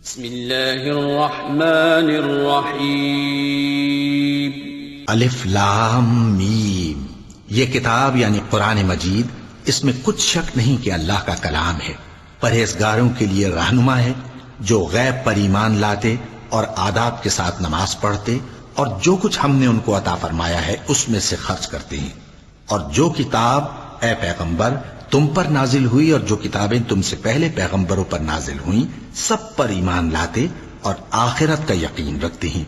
بسم اللہ الرحمن الرحیم الف لام میم۔ یہ کتاب یعنی قرآن مجید، اس میں کچھ شک نہیں کہ اللہ کا کلام ہے، پرہیزگاروں کے لیے رہنما ہے، جو غیب پر ایمان لاتے اور آداب کے ساتھ نماز پڑھتے اور جو کچھ ہم نے ان کو عطا فرمایا ہے اس میں سے خرچ کرتے ہیں، اور جو کتاب اے پیغمبر تم پر نازل ہوئی اور جو کتابیں تم سے پہلے پیغمبروں پر نازل ہوئیں سب پر ایمان لاتے اور آخرت کا یقین رکھتے ہیں۔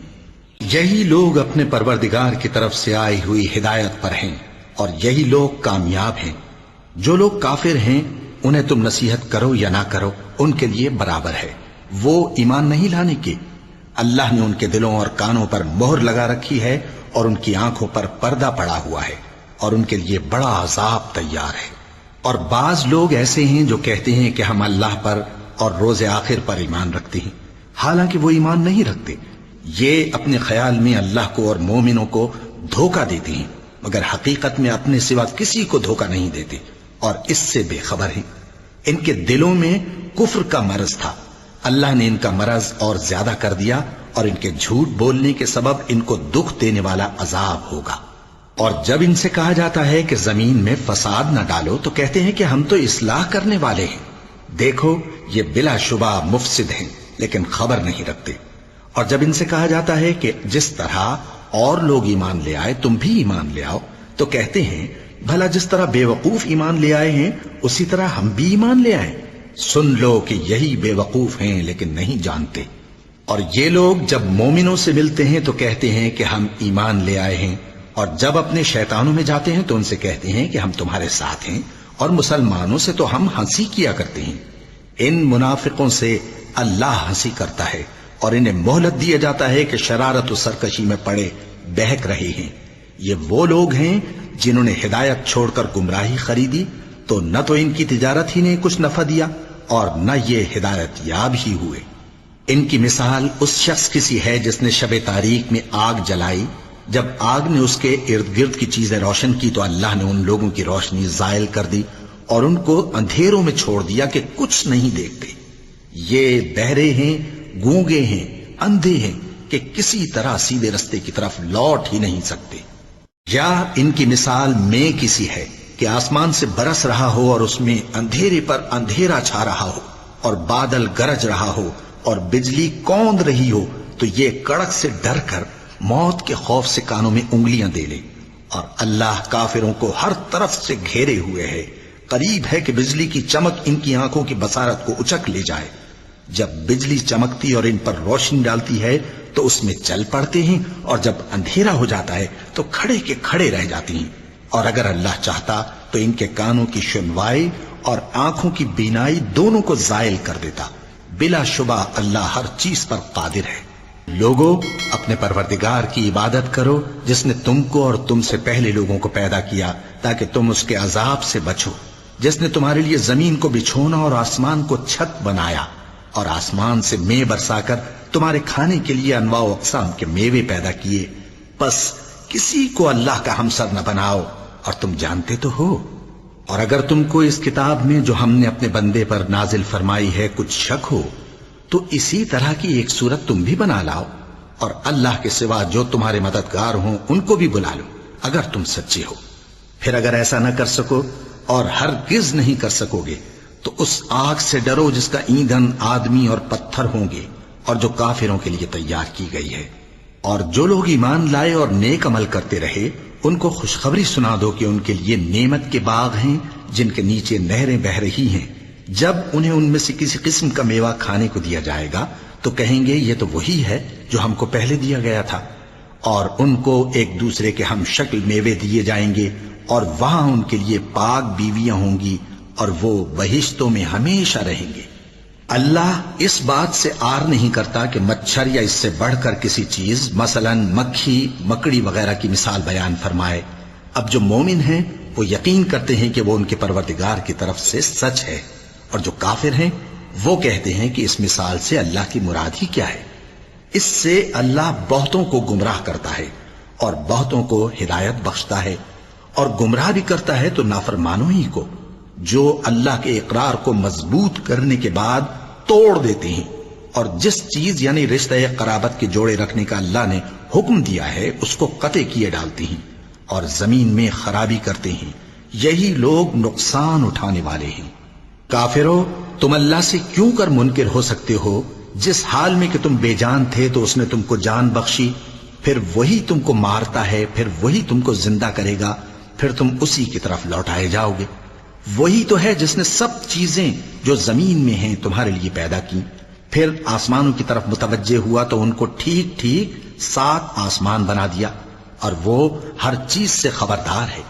یہی لوگ اپنے پروردگار کی طرف سے آئی ہوئی ہدایت پر ہیں اور یہی لوگ کامیاب ہیں۔ جو لوگ کافر ہیں انہیں تم نصیحت کرو یا نہ کرو ان کے لیے برابر ہے، وہ ایمان نہیں لانے کے۔ اللہ نے ان کے دلوں اور کانوں پر مہر لگا رکھی ہے اور ان کی آنکھوں پر پردہ پڑا ہوا ہے اور ان کے لیے بڑا عذاب تیار ہے۔ اور بعض لوگ ایسے ہیں جو کہتے ہیں کہ ہم اللہ پر اور روز آخر پر ایمان رکھتے ہیں، حالانکہ وہ ایمان نہیں رکھتے۔ یہ اپنے خیال میں اللہ کو اور مومنوں کو دھوکہ دیتے ہیں، مگر حقیقت میں اپنے سوا کسی کو دھوکہ نہیں دیتے اور اس سے بے خبر ہیں۔ ان کے دلوں میں کفر کا مرض تھا، اللہ نے ان کا مرض اور زیادہ کر دیا اور ان کے جھوٹ بولنے کے سبب ان کو دکھ دینے والا عذاب ہوگا۔ اور جب ان سے کہا جاتا ہے کہ زمین میں فساد نہ ڈالو تو کہتے ہیں کہ ہم تو اصلاح کرنے والے ہیں۔ دیکھو یہ بلا شبہ مفسد ہیں لیکن خبر نہیں رکھتے۔ اور جب ان سے کہا جاتا ہے کہ جس طرح اور لوگ ایمان لے آئے تم بھی ایمان لے آؤ تو کہتے ہیں بھلا جس طرح بے وقوف ایمان لے آئے ہیں اسی طرح ہم بھی ایمان لے آئیں۔ سن لو کہ یہی بے وقوف ہیں لیکن نہیں جانتے۔ اور یہ لوگ جب مومنوں سے ملتے ہیں تو کہتے ہیں کہ ہم ایمان لے آئے ہیں، اور جب اپنے شیطانوں میں جاتے ہیں تو ان سے کہتے ہیں کہ ہم تمہارے ساتھ ہیں، اور مسلمانوں سے تو ہم ہنسی کیا کرتے ہیں۔ ان منافقوں سے اللہ ہنسی کرتا ہے اور انہیں مہلت دیا جاتا ہے کہ شرارت و سرکشی میں پڑے بہک رہے ہیں۔ یہ وہ لوگ ہیں جنہوں نے ہدایت چھوڑ کر گمراہی خریدی، تو نہ تو ان کی تجارت ہی نے کچھ نفع دیا اور نہ یہ ہدایت یاب ہی ہوئے۔ ان کی مثال اس شخص کی سی ہے جس نے شب تاریک میں آگ جلائی، جب آگ نے اس کے ارد گرد کی چیزیں روشن کی تو اللہ نے ان لوگوں کی روشنی زائل کر دی اور ان کو اندھیروں میں چھوڑ دیا کہ کچھ نہیں دیکھتے۔ یہ بہرے ہیں، گونگے ہیں، اندھے ہیں کہ کسی طرح سیدھے رستے کی طرف لوٹ ہی نہیں سکتے۔ یا ان کی مثال میں کسی ہے کہ آسمان سے برس رہا ہو اور اس میں اندھیرے پر اندھیرا چھا رہا ہو اور بادل گرج رہا ہو اور بجلی کوند رہی ہو تو یہ کڑک سے ڈر کر موت کے خوف سے کانوں میں انگلیاں دے لے۔ اور اللہ کافروں کو ہر طرف سے گھیرے ہوئے ہے، قریب ہے کہ بجلی کی چمک ان کی آنکھوں کی بصارت کو اچک لے جائے۔ جب بجلی چمکتی اور ان پر روشنی ڈالتی ہے تو اس میں چل پڑتے ہیں، اور جب اندھیرا ہو جاتا ہے تو کھڑے کے کھڑے رہ جاتی ہیں۔ اور اگر اللہ چاہتا تو ان کے کانوں کی سنوائی اور آنکھوں کی بینائی دونوں کو زائل کر دیتا۔ بلا شبہ اللہ ہر چیز پر قادر ہے۔ لوگوں اپنے پروردگار کی عبادت کرو جس نے تم کو اور تم سے پہلے لوگوں کو پیدا کیا تاکہ تم اس کے عذاب سے بچو، جس نے تمہارے لیے زمین کو بچھونا اور آسمان کو چھت بنایا اور آسمان سے مے برسا کر تمہارے کھانے کے لیے انواع و اقسام کے میوے پیدا کیے۔ پس کسی کو اللہ کا ہمسر نہ بناؤ اور تم جانتے تو ہو۔ اور اگر تم کو اس کتاب میں جو ہم نے اپنے بندے پر نازل فرمائی ہے کچھ شک ہو تو اسی طرح کی ایک صورت تم بھی بنا لاؤ، اور اللہ کے سوا جو تمہارے مددگار ہوں ان کو بھی بلا لو اگر تم سچے ہو۔ پھر اگر ایسا نہ کر سکو اور ہرگز نہیں کر سکو گے تو اس آگ سے ڈرو جس کا ایندھن آدمی اور پتھر ہوں گے اور جو کافروں کے لیے تیار کی گئی ہے۔ اور جو لوگ ایمان لائے اور نیک عمل کرتے رہے ان کو خوشخبری سنا دو کہ ان کے لیے نعمت کے باغ ہیں جن کے نیچے نہریں بہ رہی ہیں۔ جب انہیں ان میں سے کسی قسم کا میوہ کھانے کو دیا جائے گا تو کہیں گے یہ تو وہی ہے جو ہم کو پہلے دیا گیا تھا، اور ان کو ایک دوسرے کے ہم شکل میوے دیے جائیں گے، اور وہاں ان کے لیے پاک بیویاں ہوں گی اور وہ بہشتوں میں ہمیشہ رہیں گے۔ اللہ اس بات سے آر نہیں کرتا کہ مچھر یا اس سے بڑھ کر کسی چیز مثلا مکھی مکڑی وغیرہ کی مثال بیان فرمائے۔ اب جو مومن ہیں وہ یقین کرتے ہیں کہ وہ ان کے پروردگار کی طرف سے سچ ہے، اور جو کافر ہیں وہ کہتے ہیں کہ اس مثال سے اللہ کی مراد ہی کیا ہے۔ اس سے اللہ بہتوں کو گمراہ کرتا ہے اور بہتوں کو ہدایت بخشتا ہے، اور گمراہ بھی کرتا ہے تو نافرمانوں ہی کو، جو اللہ کے اقرار کو مضبوط کرنے کے بعد توڑ دیتے ہیں اور جس چیز یعنی رشتہ قرابت کے جوڑے رکھنے کا اللہ نے حکم دیا ہے اس کو قطع کیے ڈالتی ہیں اور زمین میں خرابی کرتے ہیں، یہی لوگ نقصان اٹھانے والے ہیں۔ کافرو، تم اللہ سے کیوں کر منکر ہو سکتے ہو؟ جس حال میں کہ تم بے جان تھے تو اس نے تم کو جان بخشی، پھر وہی تم کو مارتا ہے، پھر وہی تم کو زندہ کرے گا، پھر تم اسی کی طرف لوٹائے جاؤ گے۔ وہی تو ہے جس نے سب چیزیں جو زمین میں ہیں تمہارے لیے پیدا کی، پھر آسمانوں کی طرف متوجہ ہوا تو ان کو ٹھیک ٹھیک 7 آسمان بنا دیا، اور وہ ہر چیز سے خبردار ہے۔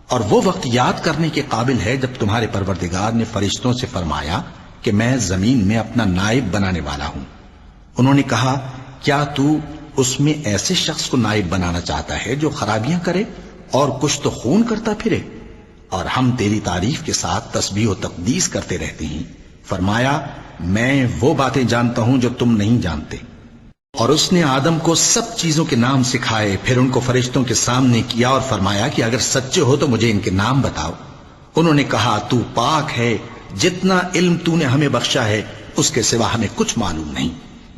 اور وہ وقت یاد کرنے کے قابل ہے جب تمہارے پروردگار نے فرشتوں سے فرمایا کہ میں زمین میں اپنا نائب بنانے والا ہوں۔ انہوں نے کہا، کیا تو اس میں ایسے شخص کو نائب بنانا چاہتا ہے جو خرابیاں کرے اور کچھ تو خون کرتا پھرے؟ اور ہم تیری تعریف کے ساتھ تسبیح و تقدیس کرتے رہتے ہیں۔ فرمایا، میں وہ باتیں جانتا ہوں جو تم نہیں جانتے۔ اور اس نے آدم کو سب چیزوں کے نام سکھائے، پھر ان کو فرشتوں کے سامنے کیا اور فرمایا کہ اگر سچے ہو تو مجھے ان کے نام بتاؤ۔ انہوں نے کہا، تو پاک ہے، جتنا علم تو نے ہمیں بخشا ہے اس کے سوا ہمیں کچھ معلوم نہیں،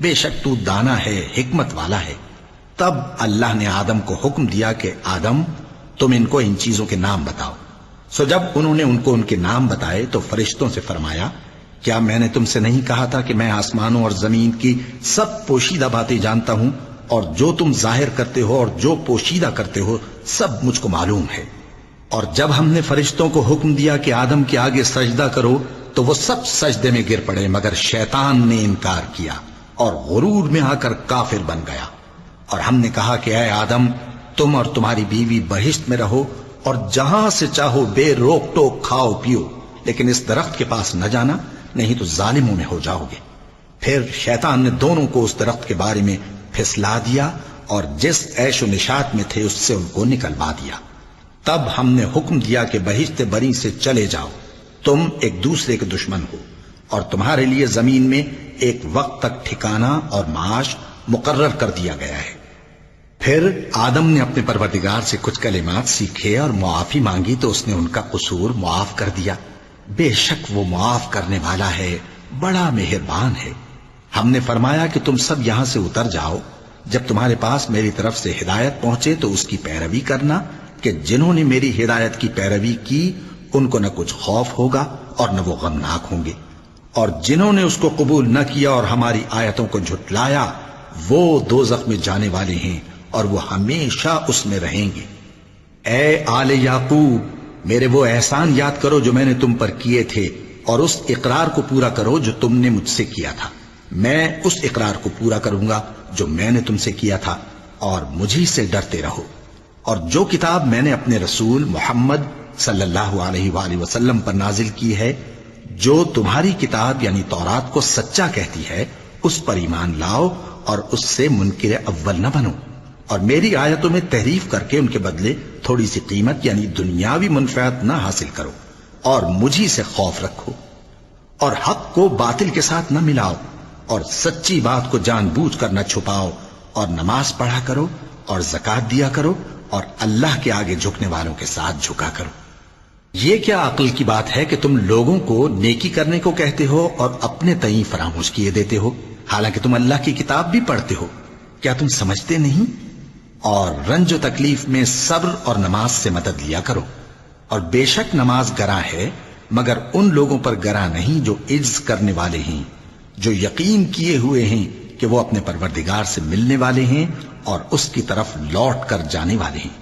بے شک تو دانا ہے، حکمت والا ہے۔ تب اللہ نے آدم کو حکم دیا کہ آدم، تم ان کو ان چیزوں کے نام بتاؤ۔ سو جب انہوں نے ان کو ان کے نام بتائے تو فرشتوں سے فرمایا، کیا میں نے تم سے نہیں کہا تھا کہ میں آسمانوں اور زمین کی سب پوشیدہ باتیں جانتا ہوں، اور جو تم ظاہر کرتے ہو اور جو پوشیدہ کرتے ہو سب مجھ کو معلوم ہے۔ اور جب ہم نے فرشتوں کو حکم دیا کہ آدم کے آگے سجدہ کرو تو وہ سب سجدے میں گر پڑے مگر شیطان نے انکار کیا اور غرور میں آ کر کافر بن گیا۔ اور ہم نے کہا کہ اے آدم، تم اور تمہاری بیوی بہشت میں رہو اور جہاں سے چاہو بے روک ٹوک کھاؤ پیو، لیکن اس درخت کے پاس نہ جانا، نہیں تو ظالموں میں ہو جاؤ گے۔ پھر شیطان نے دونوں کو اس درخت کے بارے میں پھسلا دیا اور جس عیش و نشاط میں تھے اس سے ان کو نکلوا دیا۔ تب ہم نے حکم دیا کہ بہشت بری سے چلے جاؤ، تم ایک دوسرے کے دشمن ہو، اور تمہارے لیے زمین میں ایک وقت تک ٹھکانہ اور معاش مقرر کر دیا گیا ہے۔ پھر آدم نے اپنے پروردگار سے کچھ کلمات سیکھے اور معافی مانگی تو اس نے ان کا قصور معاف کر دیا۔ بے شک وہ معاف کرنے والا ہے، بڑا مہربان ہے۔ ہم نے فرمایا کہ تم سب یہاں سے اتر جاؤ، جب تمہارے پاس میری طرف سے ہدایت پہنچے تو اس کی پیروی کرنا کہ جنہوں نے میری ہدایت کی پیروی کی ان کو نہ کچھ خوف ہوگا اور نہ وہ غمناک ہوں گے، اور جنہوں نے اس کو قبول نہ کیا اور ہماری آیتوں کو جھٹلایا وہ دوزخ میں جانے والے ہیں اور وہ ہمیشہ اس میں رہیں گے۔ اے آل یعقوب، میرے وہ احسان یاد کرو جو میں نے تم پر کیے تھے، اور اس اقرار کو پورا کرو جو تم نے مجھ سے کیا تھا۔ میں اس اقرار کو پورا کروں گا جو میں نے تم سے کیا تھا، اور مجھی سے ڈرتے رہو۔ اور جو کتاب میں نے اپنے رسول محمد صلی اللہ علیہ وآلہ وسلم پر نازل کی ہے، جو تمہاری کتاب یعنی تورات کو سچا کہتی ہے، اس پر ایمان لاؤ اور اس سے منکر اول نہ بنو، اور میری آیتوں میں تحریف کر کے ان کے بدلے تھوڑی سی قیمت یعنی دنیاوی منفعت نہ حاصل کرو، اور مجھی سے خوف رکھو، اور حق کو باطل کے ساتھ نہ ملاؤ، اور سچی بات کو جان بوجھ کر نہ چھپاؤ، اور نماز پڑھا کرو اور زکوٰۃ دیا کرو، اور اللہ کے آگے جھکنے والوں کے ساتھ جھکا کرو۔ یہ کیا عقل کی بات ہے کہ تم لوگوں کو نیکی کرنے کو کہتے ہو اور اپنے تئیں فراموش کیے دیتے ہو، حالانکہ تم اللہ کی کتاب بھی پڑھتے ہو؟ کیا تم سمجھتے نہیں؟ اور رنج و تکلیف میں صبر اور نماز سے مدد لیا کرو، اور بے شک نماز گراں ہے مگر ان لوگوں پر گراں نہیں جو عجز کرنے والے ہیں، جو یقین کیے ہوئے ہیں کہ وہ اپنے پروردگار سے ملنے والے ہیں اور اس کی طرف لوٹ کر جانے والے ہیں۔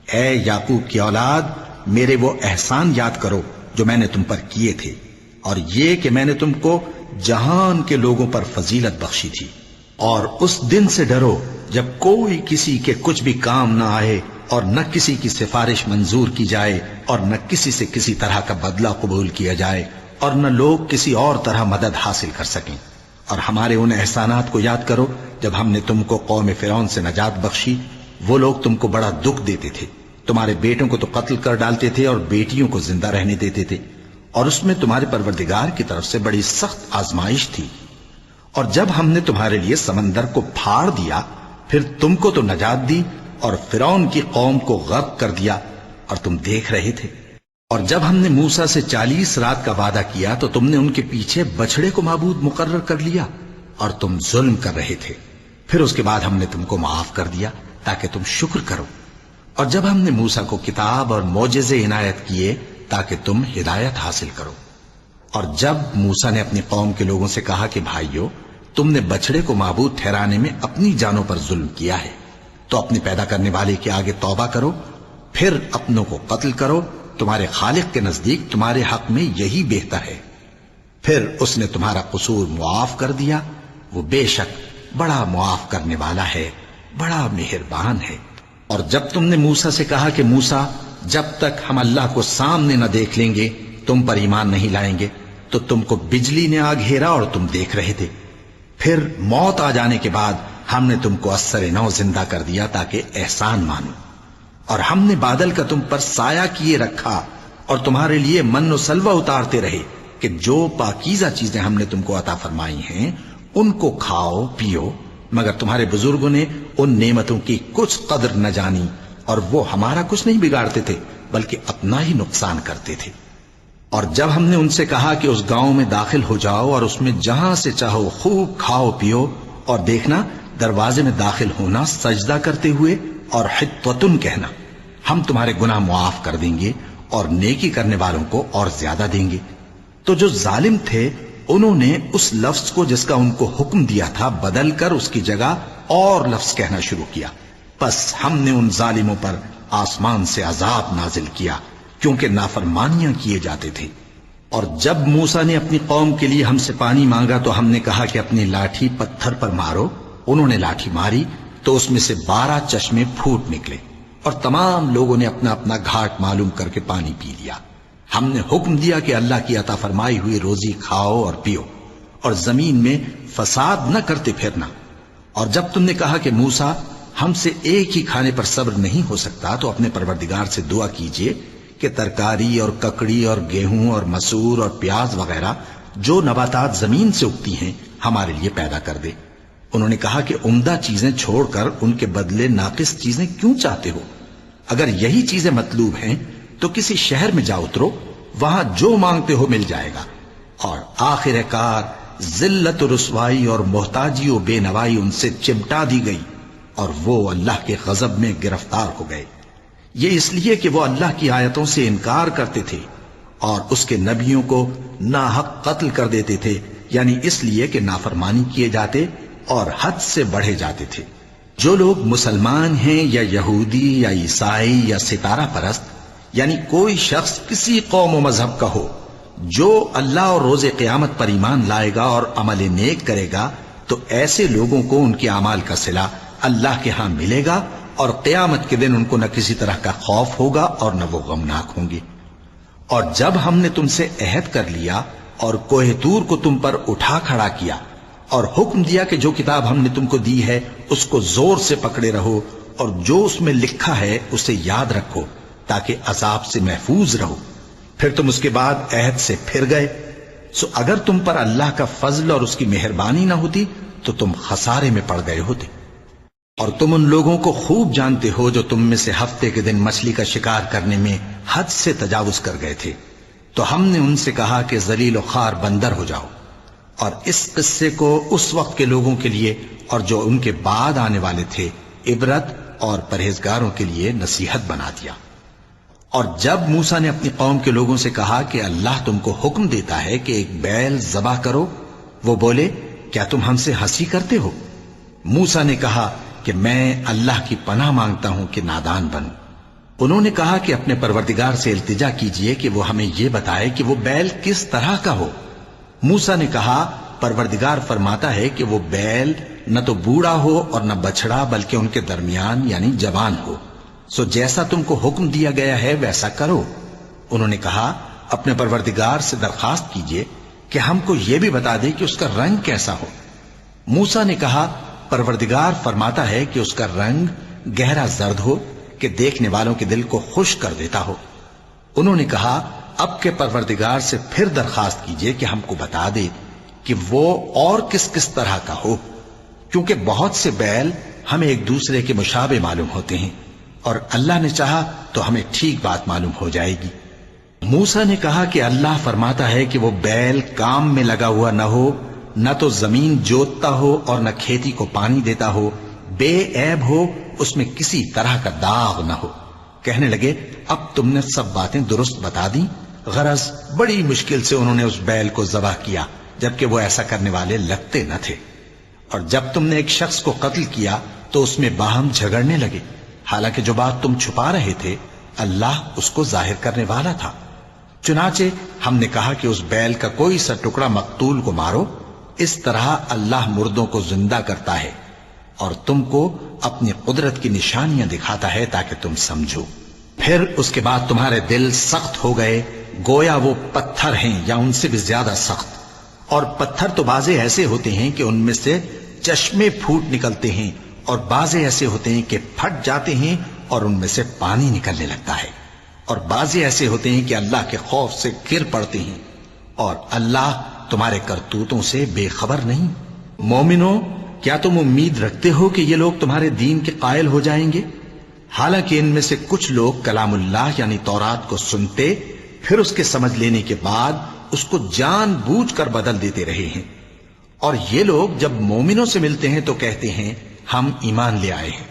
اے یعقوب کی اولاد، میرے وہ احسان یاد کرو جو میں نے تم پر کیے تھے، اور یہ کہ میں نے تم کو جہان کے لوگوں پر فضیلت بخشی تھی۔ اور اس دن سے ڈرو جب کوئی کسی کے کچھ بھی کام نہ آئے، اور نہ کسی کی سفارش منظور کی جائے، اور نہ کسی سے کسی طرح کا بدلہ قبول کیا جائے، اور نہ لوگ کسی اور طرح مدد حاصل کر سکیں۔ اور ہمارے ان احسانات کو یاد کرو جب ہم نے تم کو قوم فرعون سے نجات بخشی۔ وہ لوگ تم کو بڑا دکھ دیتے تھے، تمہارے بیٹوں کو تو قتل کر ڈالتے تھے اور بیٹیوں کو زندہ رہنے دیتے تھے، اور اس میں تمہارے پروردگار کی طرف سے بڑی سخت آزمائش تھی۔ اور جب ہم نے تمہارے لیے سمندر کو پھاڑ دیا، پھر تم کو تو نجات دی اور فرعون کی قوم کو غرق کر دیا، اور تم دیکھ رہے تھے۔ اور جب ہم نے موسیٰ سے 40 رات کا وعدہ کیا تو تم نے ان کے پیچھے بچڑے کو معبود مقرر کر لیا، اور تم ظلم کر رہے تھے، پھر اس کے بعد ہم نے تم کو معاف کر دیا تاکہ تم شکر کرو۔ اور جب ہم نے موسیٰ کو کتاب اور معجزے عنایت کیے تاکہ تم ہدایت حاصل کرو۔ اور جب موسیٰ نے اپنی قوم کے لوگوں سے کہا کہ بھائیو، تم نے بچڑے کو معبود ٹھہرانے میں اپنی جانوں پر ظلم کیا ہے، تو اپنے پیدا کرنے والے کے آگے توبہ کرو، پھر اپنوں کو قتل کرو، تمہارے خالق کے نزدیک تمہارے حق میں یہی بہتر ہے۔ پھر اس نے تمہارا قصور معاف کر دیا، وہ بے شک بڑا معاف کرنے والا ہے، بڑا مہربان ہے۔ اور جب تم نے موسیٰ سے کہا کہ موسیٰ، جب تک ہم اللہ کو سامنے نہ دیکھ لیں گے تم پر ایمان نہیں لائیں گے، تو تم کو بجلی نے آ گھیرا اور تم دیکھ رہے تھے۔ پھر موت آ جانے کے بعد ہم نے تم کو اثر نو زندہ کر دیا تاکہ احسان مانو۔ اور ہم نے بادل کا تم پر سایہ کیے رکھا اور تمہارے لیے من و سلوہ اتارتے رہے کہ جو پاکیزہ چیزیں ہم نے تم کو عطا فرمائی ہیں ان کو کھاؤ پیو، مگر تمہارے بزرگوں نے ان نعمتوں کی کچھ قدر نہ جانی، اور وہ ہمارا کچھ نہیں بگاڑتے تھے بلکہ اپنا ہی نقصان کرتے تھے۔ اور جب ہم نے ان سے کہا کہ اس گاؤں میں داخل ہو جاؤ اور اس میں جہاں سے چاہو خوب کھاؤ پیو، اور دیکھنا دروازے میں داخل ہونا سجدہ کرتے ہوئے اور حطوتن کہنا، ہم تمہارے گناہ معاف کر دیں گے اور نیکی کرنے والوں کو اور زیادہ دیں گے۔ تو جو ظالم تھے انہوں نے اس لفظ کو جس کا ان کو حکم دیا تھا بدل کر اس کی جگہ اور لفظ کہنا شروع کیا، پس ہم نے ان ظالموں پر آسمان سے عذاب نازل کیا کیونکہ نافرمانیاں کیے جاتے تھے۔ اور جب موسیٰ نے اپنی قوم کے لیے ہم سے پانی مانگا تو ہم نے کہا کہ اپنی لاٹھی پتھر پر مارو۔ انہوں نے لاٹھی ماری تو اس میں سے 12 چشمے پھوٹ نکلے، اور تمام لوگوں نے اپنا اپنا گھاٹ معلوم کر کے پانی پی لیا۔ ہم نے حکم دیا کہ اللہ کی عطا فرمائی ہوئی روزی کھاؤ اور پیو، اور زمین میں فساد نہ کرتے پھرنا۔ اور جب تم نے کہا کہ موسیٰ، ہم سے ایک ہی کھانے پر صبر نہیں ہو سکتا، تو اپنے پروردگار سے دعا کیجئے کہ ترکاری اور ککڑی اور گیہوں اور مسور اور پیاز وغیرہ جو نباتات زمین سے اگتی ہیں ہمارے لیے پیدا کر دے۔ انہوں نے کہا کہ عمدہ چیزیں چھوڑ کر ان کے بدلے ناقص چیزیں کیوں چاہتے ہو؟ اگر یہی چیزیں مطلوب ہیں تو کسی شہر میں جا اترو، وہاں جو مانگتے ہو مل جائے گا۔ اور آخر کار ذلت و رسوائی اور محتاجی و بے نوائی ان سے چمٹا دی گئی، اور وہ اللہ کے غضب میں گرفتار ہو گئے۔ یہ اس لیے کہ وہ اللہ کی آیتوں سے انکار کرتے تھے اور اس کے نبیوں کو ناحق قتل کر دیتے تھے، یعنی اس لیے کہ نافرمانی کیے جاتے اور حد سے بڑھے جاتے تھے۔ جو لوگ مسلمان ہیں یا یہودی یا عیسائی یا ستارہ پرست، یعنی کوئی شخص کسی قوم و مذہب کا ہو، جو اللہ اور روز قیامت پر ایمان لائے گا اور عمل نیک کرے گا، تو ایسے لوگوں کو ان کے اعمال کا صلہ اللہ کے ہاں ملے گا، اور قیامت کے دن ان کو نہ کسی طرح کا خوف ہوگا اور نہ وہ غمناک ہوں گے۔ اور جب ہم نے تم سے عہد کر لیا اور کوہ طور کو تم پر اٹھا کھڑا کیا اور حکم دیا کہ جو کتاب ہم نے تم کو دی ہے اس کو زور سے پکڑے رہو، اور جو اس میں لکھا ہے اسے یاد رکھو تاکہ عذاب سے محفوظ رہو، پھر تم اس کے بعد عہد سے پھر گئے، سو اگر تم پر اللہ کا فضل اور اس کی مہربانی نہ ہوتی تو تم خسارے میں پڑ گئے ہوتے۔ اور تم ان لوگوں کو خوب جانتے ہو جو تم میں سے ہفتے کے دن مچھلی کا شکار کرنے میں حد سے تجاوز کر گئے تھے، تو ہم نے ان سے کہا کہ ذلیل و خوار بندر ہو جاؤ، اور اس قصے کو اس وقت کے لوگوں کے لیے اور جو ان کے بعد آنے والے تھے عبرت اور پرہیزگاروں کے لیے نصیحت بنا دیا۔ اور جب موسیٰ نے اپنی قوم کے لوگوں سے کہا کہ اللہ تم کو حکم دیتا ہے کہ ایک بیل ذبح کرو، وہ بولے کیا تم ہم سے ہنسی کرتے ہو؟ موسیٰ نے کہا کہ میں اللہ کی پناہ مانگتا ہوں کہ نادان بنوں۔ انہوں نے کہا کہ اپنے پروردگار سے التجا کیجئے کہ وہ ہمیں یہ بتائے کہ وہ بیل کس طرح کا ہو۔ موسیٰ نے کہا پروردگار فرماتا ہے کہ وہ بیل نہ تو بوڑھا ہو اور نہ بچڑا، بلکہ ان کے درمیان یعنی جوان ہو، سو جیسا تم کو حکم دیا گیا ہے ویسا کرو۔ انہوں نے کہا اپنے پروردگار سے درخواست کیجئے کہ ہم کو یہ بھی بتا دے کہ اس کا رنگ کیسا ہو۔ موسیٰ نے کہا پروردگار فرماتا ہے کہ اس کا رنگ گہرا زرد ہو کہ دیکھنے والوں کے دل کو خوش کر دیتا ہو۔ انہوں نے کہا اب کے پروردگار سے پھر درخواست کیجئے کہ ہم کو بتا دے کہ وہ اور کس کس طرح کا ہو، کیونکہ بہت سے بیل ہمیں ایک دوسرے کے مشابہ معلوم ہوتے ہیں، اور اللہ نے چاہا تو ہمیں ٹھیک بات معلوم ہو جائے گی۔ موسیٰ نے کہا کہ اللہ فرماتا ہے کہ وہ بیل کام میں لگا ہوا نہ ہو نہ تو زمین جوتتا ہو اور نہ کھیتی کو پانی دیتا ہو، بے عیب ہو، اس میں کسی طرح کا داغ نہ ہو۔ کہنے لگے اب تم نے سب باتیں درست بتا دی۔ غرض بڑی مشکل سے انہوں نے اس بیل کو ذبح کیا، جبکہ وہ ایسا کرنے والے لگتے نہ تھے۔ اور جب تم نے ایک شخص کو قتل کیا تو اس میں باہم جھگڑنے لگے، حالانکہ جو بات تم چھپا رہے تھے اللہ اس کو ظاہر کرنے والا تھا۔ چنانچہ ہم نے کہا کہ اس بیل کا کوئی سا ٹکڑا مقتول کو مارو، اس طرح اللہ مردوں کو زندہ کرتا ہے اور تم کو اپنی قدرت کی نشانیاں دکھاتا ہے تاکہ تم سمجھو۔ پھر اس کے بعد تمہارے دل سخت ہو گئے، گویا وہ پتھر ہیں یا ان سے بھی زیادہ سخت۔ اور پتھر تو بعضے ایسے ہوتے ہیں کہ ان میں سے چشمے پھوٹ نکلتے ہیں، اور بعضے ایسے ہوتے ہیں کہ پھٹ جاتے ہیں اور ان میں سے پانی نکلنے لگتا ہے، اور بعضے ایسے ہوتے ہیں کہ اللہ کے خوف سے گر پڑتے ہیں، اور اللہ تمہارے کرتوتوں سے بے خبر نہیں۔ مومنو، کیا تم امید رکھتے ہو کہ یہ لوگ تمہارے دین کے قائل ہو جائیں گے؟ حالانکہ ان میں سے کچھ لوگ کلام اللہ یعنی تورات کو سنتے، پھر اس کے سمجھ لینے کے بعد اس کو جان بوجھ کر بدل دیتے رہے ہیں۔ اور یہ لوگ جب مومنوں سے ملتے ہیں تو کہتے ہیں ہم ایمان لے آئے ہیں،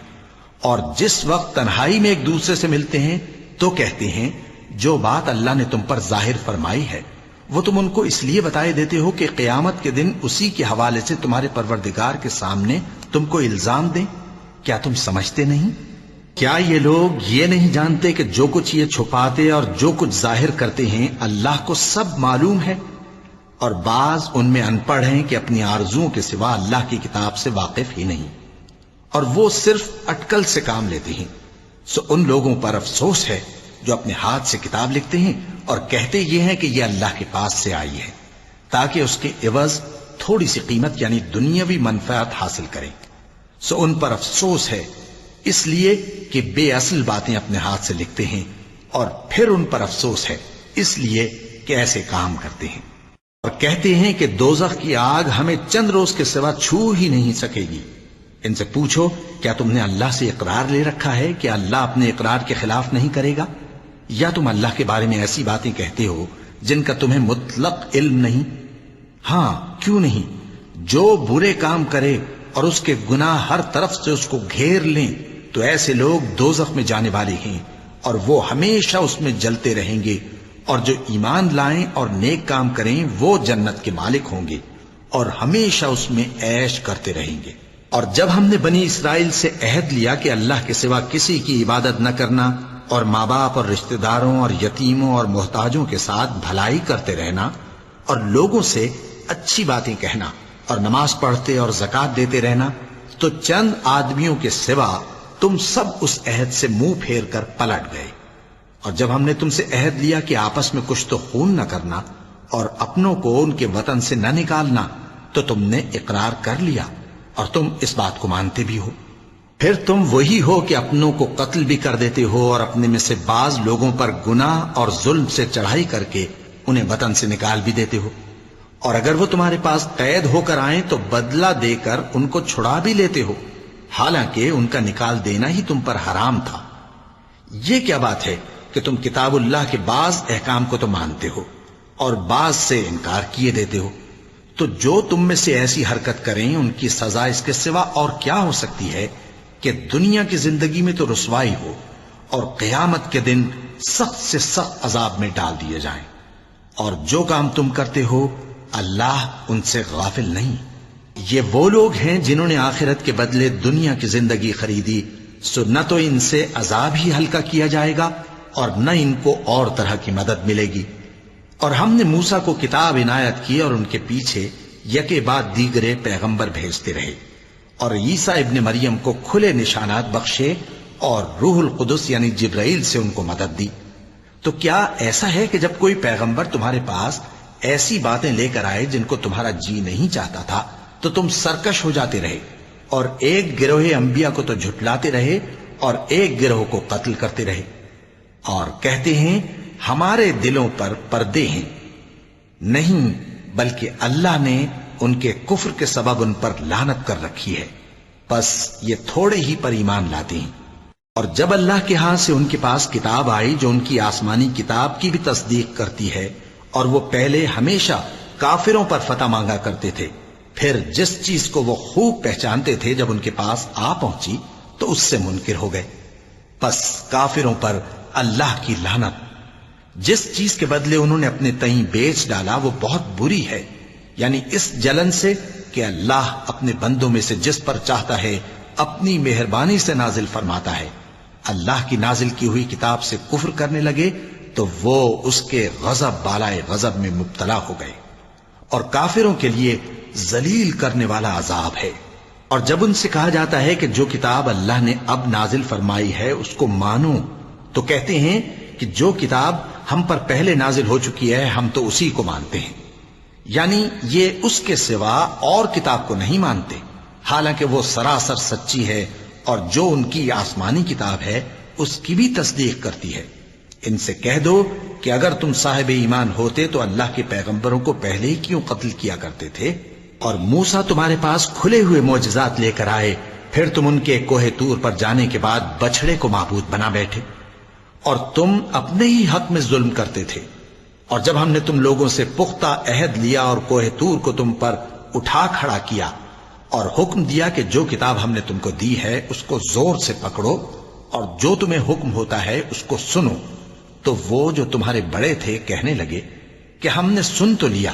اور جس وقت تنہائی میں ایک دوسرے سے ملتے ہیں تو کہتے ہیں جو بات اللہ نے تم پر ظاہر فرمائی ہے وہ تم ان کو اس لیے بتائے دیتے ہو کہ قیامت کے دن اسی کے حوالے سے تمہارے پروردگار کے سامنے تم کو الزام دیں۔ کیا تم سمجھتے نہیں؟ کیا یہ لوگ یہ نہیں جانتے کہ جو کچھ یہ چھپاتے اور جو کچھ ظاہر کرتے ہیں اللہ کو سب معلوم ہے؟ اور بعض ان میں ان پڑھ ہیں کہ اپنی آرزوؤں کے سوا اللہ کی کتاب سے واقف ہی نہیں، اور وہ صرف اٹکل سے کام لیتے ہیں۔ سو ان لوگوں پر افسوس ہے جو اپنے ہاتھ سے کتاب لکھتے ہیں اور کہتے یہ ہیں کہ یہ اللہ کے پاس سے آئی ہے، تاکہ اس کے عوض تھوڑی سی قیمت یعنی دنیاوی منفعت حاصل کریں۔ سو ان پر افسوس ہے اس لیے کہ بے اصل باتیں اپنے ہاتھ سے لکھتے ہیں، اور پھر ان پر افسوس ہے اس لیے کہ ایسے کام کرتے ہیں، اور کہتے ہیں کہ دوزخ کی آگ ہمیں چند روز کے سوا چھو ہی نہیں سکے گی۔ ان سے پوچھو کیا تم نے اللہ سے اقرار لے رکھا ہے کہ اللہ اپنے اقرار کے خلاف نہیں کرے گا؟ یا تم اللہ کے بارے میں ایسی باتیں کہتے ہو جن کا تمہیں مطلق علم نہیں؟ ہاں کیوں نہیں، جو برے کام کرے اور اس کے گناہ ہر طرف سے اس کو گھیر لیں تو ایسے لوگ دوزخ میں جانے والے ہیں، اور وہ ہمیشہ اس میں جلتے رہیں گے، اور جو ایمان لائیں اور نیک کام کریں وہ جنت کے مالک ہوں گے اور ہمیشہ اس میں عیش کرتے رہیں گے۔ اور جب ہم نے بنی اسرائیل سے عہد لیا کہ اللہ کے سوا کسی کی عبادت نہ کرنا، اور ماں باپ اور رشتہ داروں اور یتیموں اور محتاجوں کے ساتھ بھلائی کرتے رہنا، اور لوگوں سے اچھی باتیں کہنا، اور نماز پڑھتے اور زکوٰۃ دیتے رہنا، تو چند آدمیوں کے سوا تم سب اس عہد سے منہ پھیر کر پلٹ گئے۔ اور جب ہم نے تم سے عہد لیا کہ آپس میں کچھ تو خون نہ کرنا اور اپنوں کو ان کے وطن سے نہ نکالنا، تو تم نے اقرار کر لیا اور تم اس بات کو مانتے بھی ہو۔ پھر تم وہی ہو کہ اپنوں کو قتل بھی کر دیتے ہو، اور اپنے میں سے بعض لوگوں پر گناہ اور ظلم سے چڑھائی کر کے انہیں وطن سے نکال بھی دیتے ہو، اور اگر وہ تمہارے پاس قید ہو کر آئیں تو بدلہ دے کر ان کو چھڑا بھی لیتے ہو، حالانکہ ان کا نکال دینا ہی تم پر حرام تھا۔ یہ کیا بات ہے کہ تم کتاب اللہ کے بعض احکام کو تو مانتے ہو اور بعض سے انکار کیے دیتے ہو؟ تو جو تم میں سے ایسی حرکت کریں ان کی سزا اس کے سوا اور کیا ہو سکتی ہے کہ دنیا کی زندگی میں تو رسوائی ہو اور قیامت کے دن سخت سے سخت عذاب میں ڈال دیے جائیں۔ اور جو کام تم کرتے ہو اللہ ان سے غافل نہیں۔ یہ وہ لوگ ہیں جنہوں نے آخرت کے بدلے دنیا کی زندگی خریدی، سو نہ تو ان سے عذاب ہی ہلکا کیا جائے گا اور نہ ان کو اور طرح کی مدد ملے گی۔ اور ہم نے موسیٰ کو کتاب عنایت کی اور ان کے پیچھے یکے بعد دیگرے پیغمبر بھیجتے رہے، اور عیسیٰ ابن مریم کو کھلے نشانات بخشے اور روح القدس یعنی جبرائیل سے ان کو مدد دی۔ تو کیا ایسا ہے کہ جب کوئی پیغمبر تمہارے پاس ایسی باتیں لے کر آئے جن کو تمہارا جی نہیں چاہتا تھا تو تم سرکش ہو جاتے رہے، اور ایک گروہ انبیاء کو تو جھٹلاتے رہے اور ایک گروہ کو قتل کرتے رہے، اور کہتے ہیں ہمارے دلوں پر پردے ہیں؟ نہیں، بلکہ اللہ نے ان کے کفر کے سبب ان پر لعنت کر رکھی ہے، بس یہ تھوڑے ہی پر ایمان لاتے ہیں۔ اور جب اللہ کے ہاں سے ان کے پاس کتاب آئی جو ان کی آسمانی کتاب کی بھی تصدیق کرتی ہے، اور وہ پہلے ہمیشہ کافروں پر فتح مانگا کرتے تھے، پھر جس چیز کو وہ خوب پہچانتے تھے جب ان کے پاس آ پہنچی تو اس سے منکر ہو گئے۔ پس کافروں پر اللہ کی لعنت۔ جس چیز کے بدلے انہوں نے اپنے تئیں بیچ ڈالا وہ بہت بری ہے، یعنی اس جلن سے کہ اللہ اپنے بندوں میں سے جس پر چاہتا ہے اپنی مہربانی سے نازل فرماتا ہے۔ اللہ کی نازل کی ہوئی کتاب سے کفر کرنے لگے تو وہ اس کے غضب بالائے غضب میں مبتلا ہو گئے، اور کافروں کے لیے ذلیل کرنے والا عذاب ہے۔ اور جب ان سے کہا جاتا ہے کہ جو کتاب اللہ نے اب نازل فرمائی ہے اس کو مانو، تو کہتے ہیں کہ جو کتاب ہم پر پہلے نازل ہو چکی ہے ہم تو اسی کو مانتے ہیں، یعنی یہ اس کے سوا اور کتاب کو نہیں مانتے، حالانکہ وہ سراسر سچی ہے، اور جو ان کی آسمانی کتاب ہے اس کی بھی تصدیق کرتی ہے۔ ان سے کہہ دو کہ اگر تم صاحب ایمان ہوتے تو اللہ کے پیغمبروں کو پہلے ہی کیوں قتل کیا کرتے تھے؟ اور موسیٰ تمہارے پاس کھلے ہوئے معجزات لے کر آئے، پھر تم ان کے کوہ طور پر جانے کے بعد بچڑے کو معبود بنا بیٹھے، اور تم اپنے ہی حق میں ظلم کرتے تھے۔ اور جب ہم نے تم لوگوں سے پختہ عہد لیا اور کوہ طور کو تم پر اٹھا کھڑا کیا اور حکم دیا کہ جو کتاب ہم نے تم کو دی ہے اس کو زور سے پکڑو اور جو تمہیں حکم ہوتا ہے اس کو سنو، تو وہ جو تمہارے بڑے تھے کہنے لگے کہ ہم نے سن تو لیا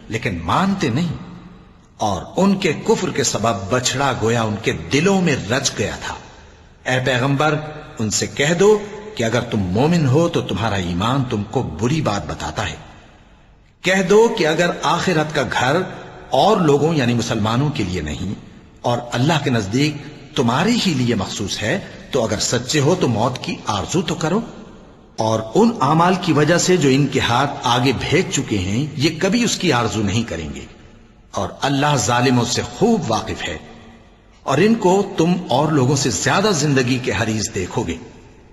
لیکن مانتے نہیں، اور ان کے کفر کے سبب بچڑا گویا ان کے دلوں میں رچ گیا تھا۔ اے پیغمبر ان سے کہہ دو کہ اگر تم مومن ہو تو تمہارا ایمان تم کو بری بات بتاتا ہے۔ کہہ دو کہ اگر آخرت کا گھر اور لوگوں یعنی مسلمانوں کے لیے نہیں اور اللہ کے نزدیک تمہارے ہی لیے مخصوص ہے تو اگر سچے ہو تو موت کی آرزو تو کرو، اور ان اعمال کی وجہ سے جو ان کے ہاتھ آگے بھیج چکے ہیں یہ کبھی اس کی آرزو نہیں کریں گے، اور اللہ ظالموں سے خوب واقف ہے۔ اور ان کو تم اور لوگوں سے زیادہ زندگی کے حریص دیکھو گے،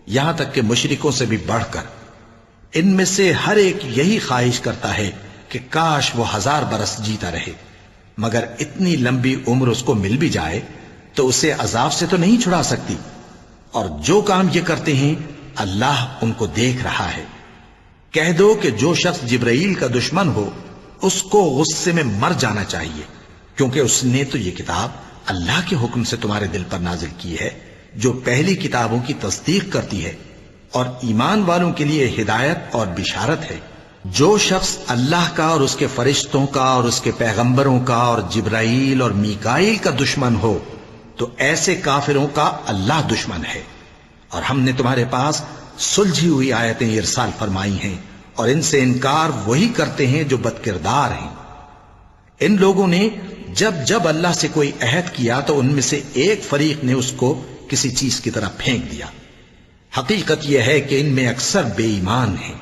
یہاں تک کہ مشرکوں سے بھی بڑھ کر۔ ان میں سے ہر ایک یہی خواہش کرتا ہے کہ کاش وہ 1000 برس جیتا رہے، مگر اتنی لمبی عمر اس کو مل بھی جائے تو اسے عذاب سے تو نہیں چھڑا سکتی، اور جو کام یہ کرتے ہیں اللہ ان کو دیکھ رہا ہے۔ کہہ دو کہ جو شخص جبرائیل کا دشمن ہو اس کو غصے میں مر جانا چاہیے، کیونکہ اس نے تو یہ کتاب اللہ کے حکم سے تمہارے دل پر نازل کی ہے جو پہلی کتابوں کی تصدیق کرتی ہے، اور ایمان والوں کے لیے ہدایت اور بشارت ہے۔ جو شخص اللہ کا اور اس کے فرشتوں کا اور اس کے پیغمبروں کا اور جبرائیل اور میکائیل کا دشمن ہو تو ایسے کافروں کا اللہ دشمن ہے۔ اور ہم نے تمہارے پاس سلجھی ہوئی آیتیں ارسال فرمائی ہیں، اور ان سے انکار وہی کرتے ہیں جو بدکردار ہیں۔ ان لوگوں نے جب جب اللہ سے کوئی عہد کیا تو ان میں سے ایک فریق نے اس کو کسی چیز کی طرح پھینک دیا۔ حقیقت یہ ہے کہ ان میں اکثر بے ایمان ہیں۔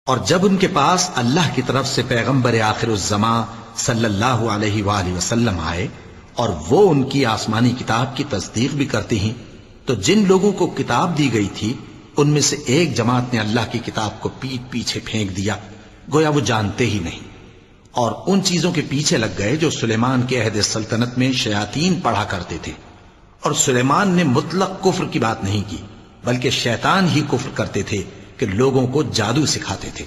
اور جب ان کے پاس اللہ کی طرف سے پیغمبر آخر الزماں صلی اللہ علیہ وآلہ وسلم آئے اور وہ ان کی آسمانی کتاب کی تصدیق بھی کرتے ہیں، تو جن لوگوں کو کتاب دی گئی تھی ان میں سے ایک جماعت نے اللہ کی کتاب کو پیٹ پیچھے پھینک دیا، گویا وہ جانتے ہی نہیں، اور ان چیزوں کے پیچھے لگ گئے جو سلیمان کے عہد سلطنت میں شیاطین پڑھا کرتے تھے۔ اور سلیمان نے مطلق کفر کی بات نہیں کی، بلکہ شیطان ہی کفر کرتے تھے کہ لوگوں کو جادو سکھاتے تھے،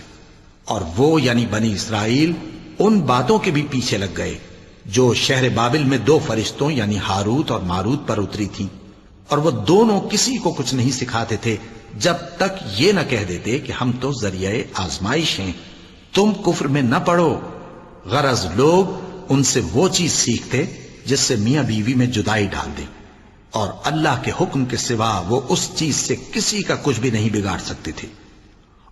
اور وہ یعنی بنی اسرائیل ان باتوں کے بھی پیچھے لگ گئے جو شہر بابل میں 2 فرشتوں یعنی ہاروت اور ماروت پر اتری تھیں، اور وہ دونوں کسی کو کچھ نہیں سکھاتے تھے جب تک یہ نہ کہہ دیتے کہ ہم تو ذریعہ آزمائش ہیں، تم کفر میں نہ پڑو۔ غرض لوگ ان سے وہ چیز سیکھتے جس سے میاں بیوی میں جدائی ڈال دیں، اور اللہ کے حکم کے سوا وہ اس چیز سے کسی کا کچھ بھی نہیں بگاڑ سکتے تھے،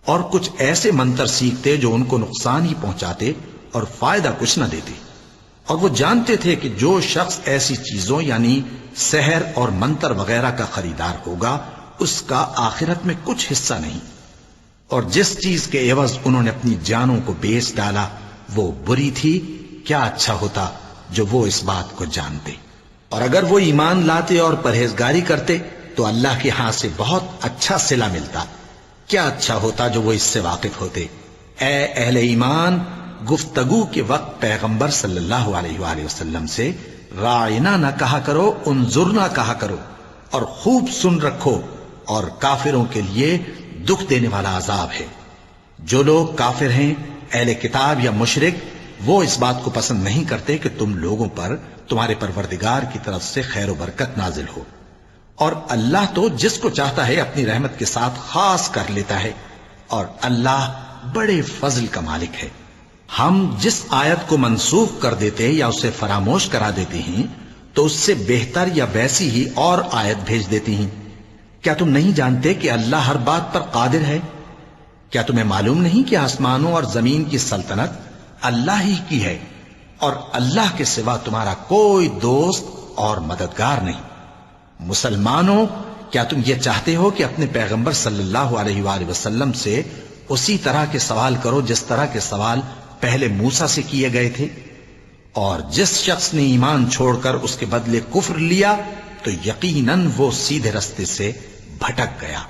اور کچھ ایسے منتر سیکھتے جو ان کو نقصان ہی پہنچاتے اور فائدہ کچھ نہ دیتے۔ اور وہ جانتے تھے کہ جو شخص ایسی چیزوں یعنی سحر اور منتر وغیرہ کا خریدار ہوگا اس کا آخرت میں کچھ حصہ نہیں، اور جس چیز کے عوض انہوں نے اپنی جانوں کو بیچ ڈالا وہ بری تھی۔ کیا اچھا ہوتا جو وہ اس بات کو جانتے، اور اگر وہ ایمان لاتے اور پرہیزگاری کرتے تو اللہ کے ہاں سے بہت اچھا صلہ ملتا۔ کیا اچھا ہوتا جو وہ اس سے واقف ہوتے۔ اے اہل ایمان، گفتگو کے وقت پیغمبر صلی اللہ علیہ وآلہ وسلم سے راعنا نہ کہا کرو، انظرنا کہا کرو، اور خوب سن رکھو، اور کافروں کے لیے دکھ دینے والا عذاب ہے۔ جو لوگ کافر ہیں، اہل کتاب یا مشرک، وہ اس بات کو پسند نہیں کرتے کہ تم لوگوں پر تمہارے پروردگار کی طرف سے خیر و برکت نازل ہو، اور اللہ تو جس کو چاہتا ہے اپنی رحمت کے ساتھ خاص کر لیتا ہے، اور اللہ بڑے فضل کا مالک ہے۔ ہم جس آیت کو منسوخ کر دیتے یا اسے فراموش کرا دیتے ہیں تو اس سے بہتر یا ویسی ہی اور آیت بھیج دیتی ہیں۔ کیا تم نہیں جانتے کہ اللہ ہر بات پر قادر ہے؟ کیا تمہیں معلوم نہیں کہ آسمانوں اور زمین کی سلطنت اللہ ہی کی ہے، اور اللہ کے سوا تمہارا کوئی دوست اور مددگار نہیں؟ مسلمانوں، کیا تم یہ چاہتے ہو کہ اپنے پیغمبر صلی اللہ علیہ وآلہ وسلم سے اسی طرح کے سوال کرو جس طرح کے سوال پہلے موسیٰ سے کیے گئے تھے؟ اور جس شخص نے ایمان چھوڑ کر اس کے بدلے کفر لیا تو یقیناً وہ سیدھے رستے سے بھٹک گیا۔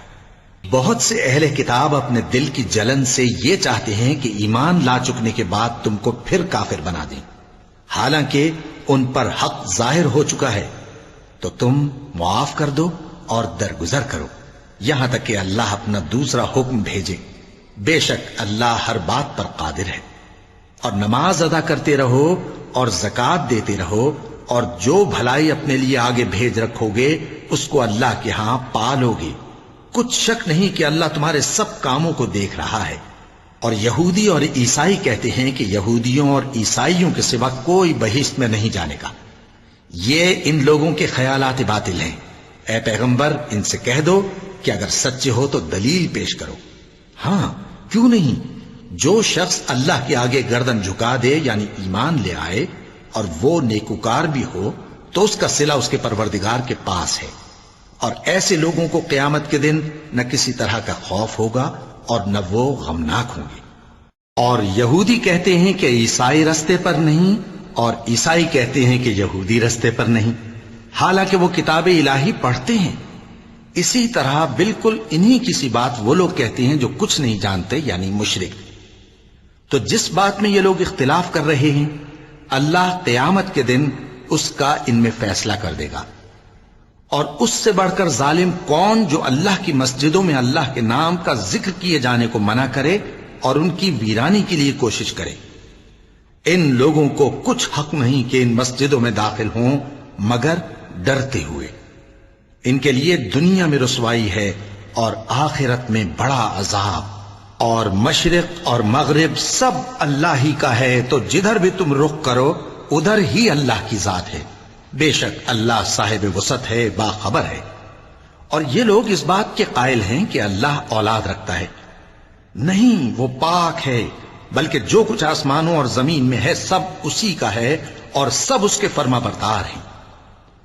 بہت سے اہل کتاب اپنے دل کی جلن سے یہ چاہتے ہیں کہ ایمان لا چکنے کے بعد تم کو پھر کافر بنا دیں، حالانکہ ان پر حق ظاہر ہو چکا ہے، تو تم معاف کر دو اور درگزر کرو یہاں تک کہ اللہ اپنا دوسرا حکم بھیجے۔ بے شک اللہ ہر بات پر قادر ہے۔ اور نماز ادا کرتے رہو اور زکوٰۃ دیتے رہو، اور جو بھلائی اپنے لیے آگے بھیج رکھو گے اس کو اللہ کے ہاں پالو گے۔ کچھ شک نہیں کہ اللہ تمہارے سب کاموں کو دیکھ رہا ہے۔ اور یہودی اور عیسائی کہتے ہیں کہ یہودیوں اور عیسائیوں کے سوا کوئی بہشت میں نہیں جانے گا۔ یہ ان لوگوں کے خیالات باطل ہیں۔ اے پیغمبر، ان سے کہہ دو کہ اگر سچے ہو تو دلیل پیش کرو۔ ہاں، کیوں نہیں؟ جو شخص اللہ کے آگے گردن جھکا دے یعنی ایمان لے آئے اور وہ نیکوکار بھی ہو تو اس کا صلہ اس کے پروردگار کے پاس ہے، اور ایسے لوگوں کو قیامت کے دن نہ کسی طرح کا خوف ہوگا اور نہ وہ غمناک ہوں گے۔ اور یہودی کہتے ہیں کہ عیسائی رستے پر نہیں، اور عیسائی کہتے ہیں کہ یہودی رستے پر نہیں، حالانکہ وہ کتاب الہی پڑھتے ہیں۔ اسی طرح بالکل انہی کسی بات وہ لوگ کہتے ہیں جو کچھ نہیں جانتے، یعنی مشرک۔ تو جس بات میں یہ لوگ اختلاف کر رہے ہیں اللہ قیامت کے دن اس کا ان میں فیصلہ کر دے گا۔ اور اس سے بڑھ کر ظالم کون جو اللہ کی مسجدوں میں اللہ کے نام کا ذکر کیے جانے کو منع کرے اور ان کی ویرانی کے لیے کوشش کرے۔ ان لوگوں کو کچھ حق نہیں کہ ان مسجدوں میں داخل ہوں مگر ڈرتے ہوئے۔ ان کے لیے دنیا میں رسوائی ہے اور آخرت میں بڑا عذاب۔ اور مشرق اور مغرب سب اللہ ہی کا ہے، تو جدھر بھی تم رخ کرو ادھر ہی اللہ کی ذات ہے۔ بے شک اللہ صاحب وسعت ہے، باخبر ہے۔ اور یہ لوگ اس بات کے قائل ہیں کہ اللہ اولاد رکھتا ہے۔ نہیں، وہ پاک ہے، بلکہ جو کچھ آسمانوں اور زمین میں ہے سب اسی کا ہے، اور سب اس کے فرما بردار ہیں۔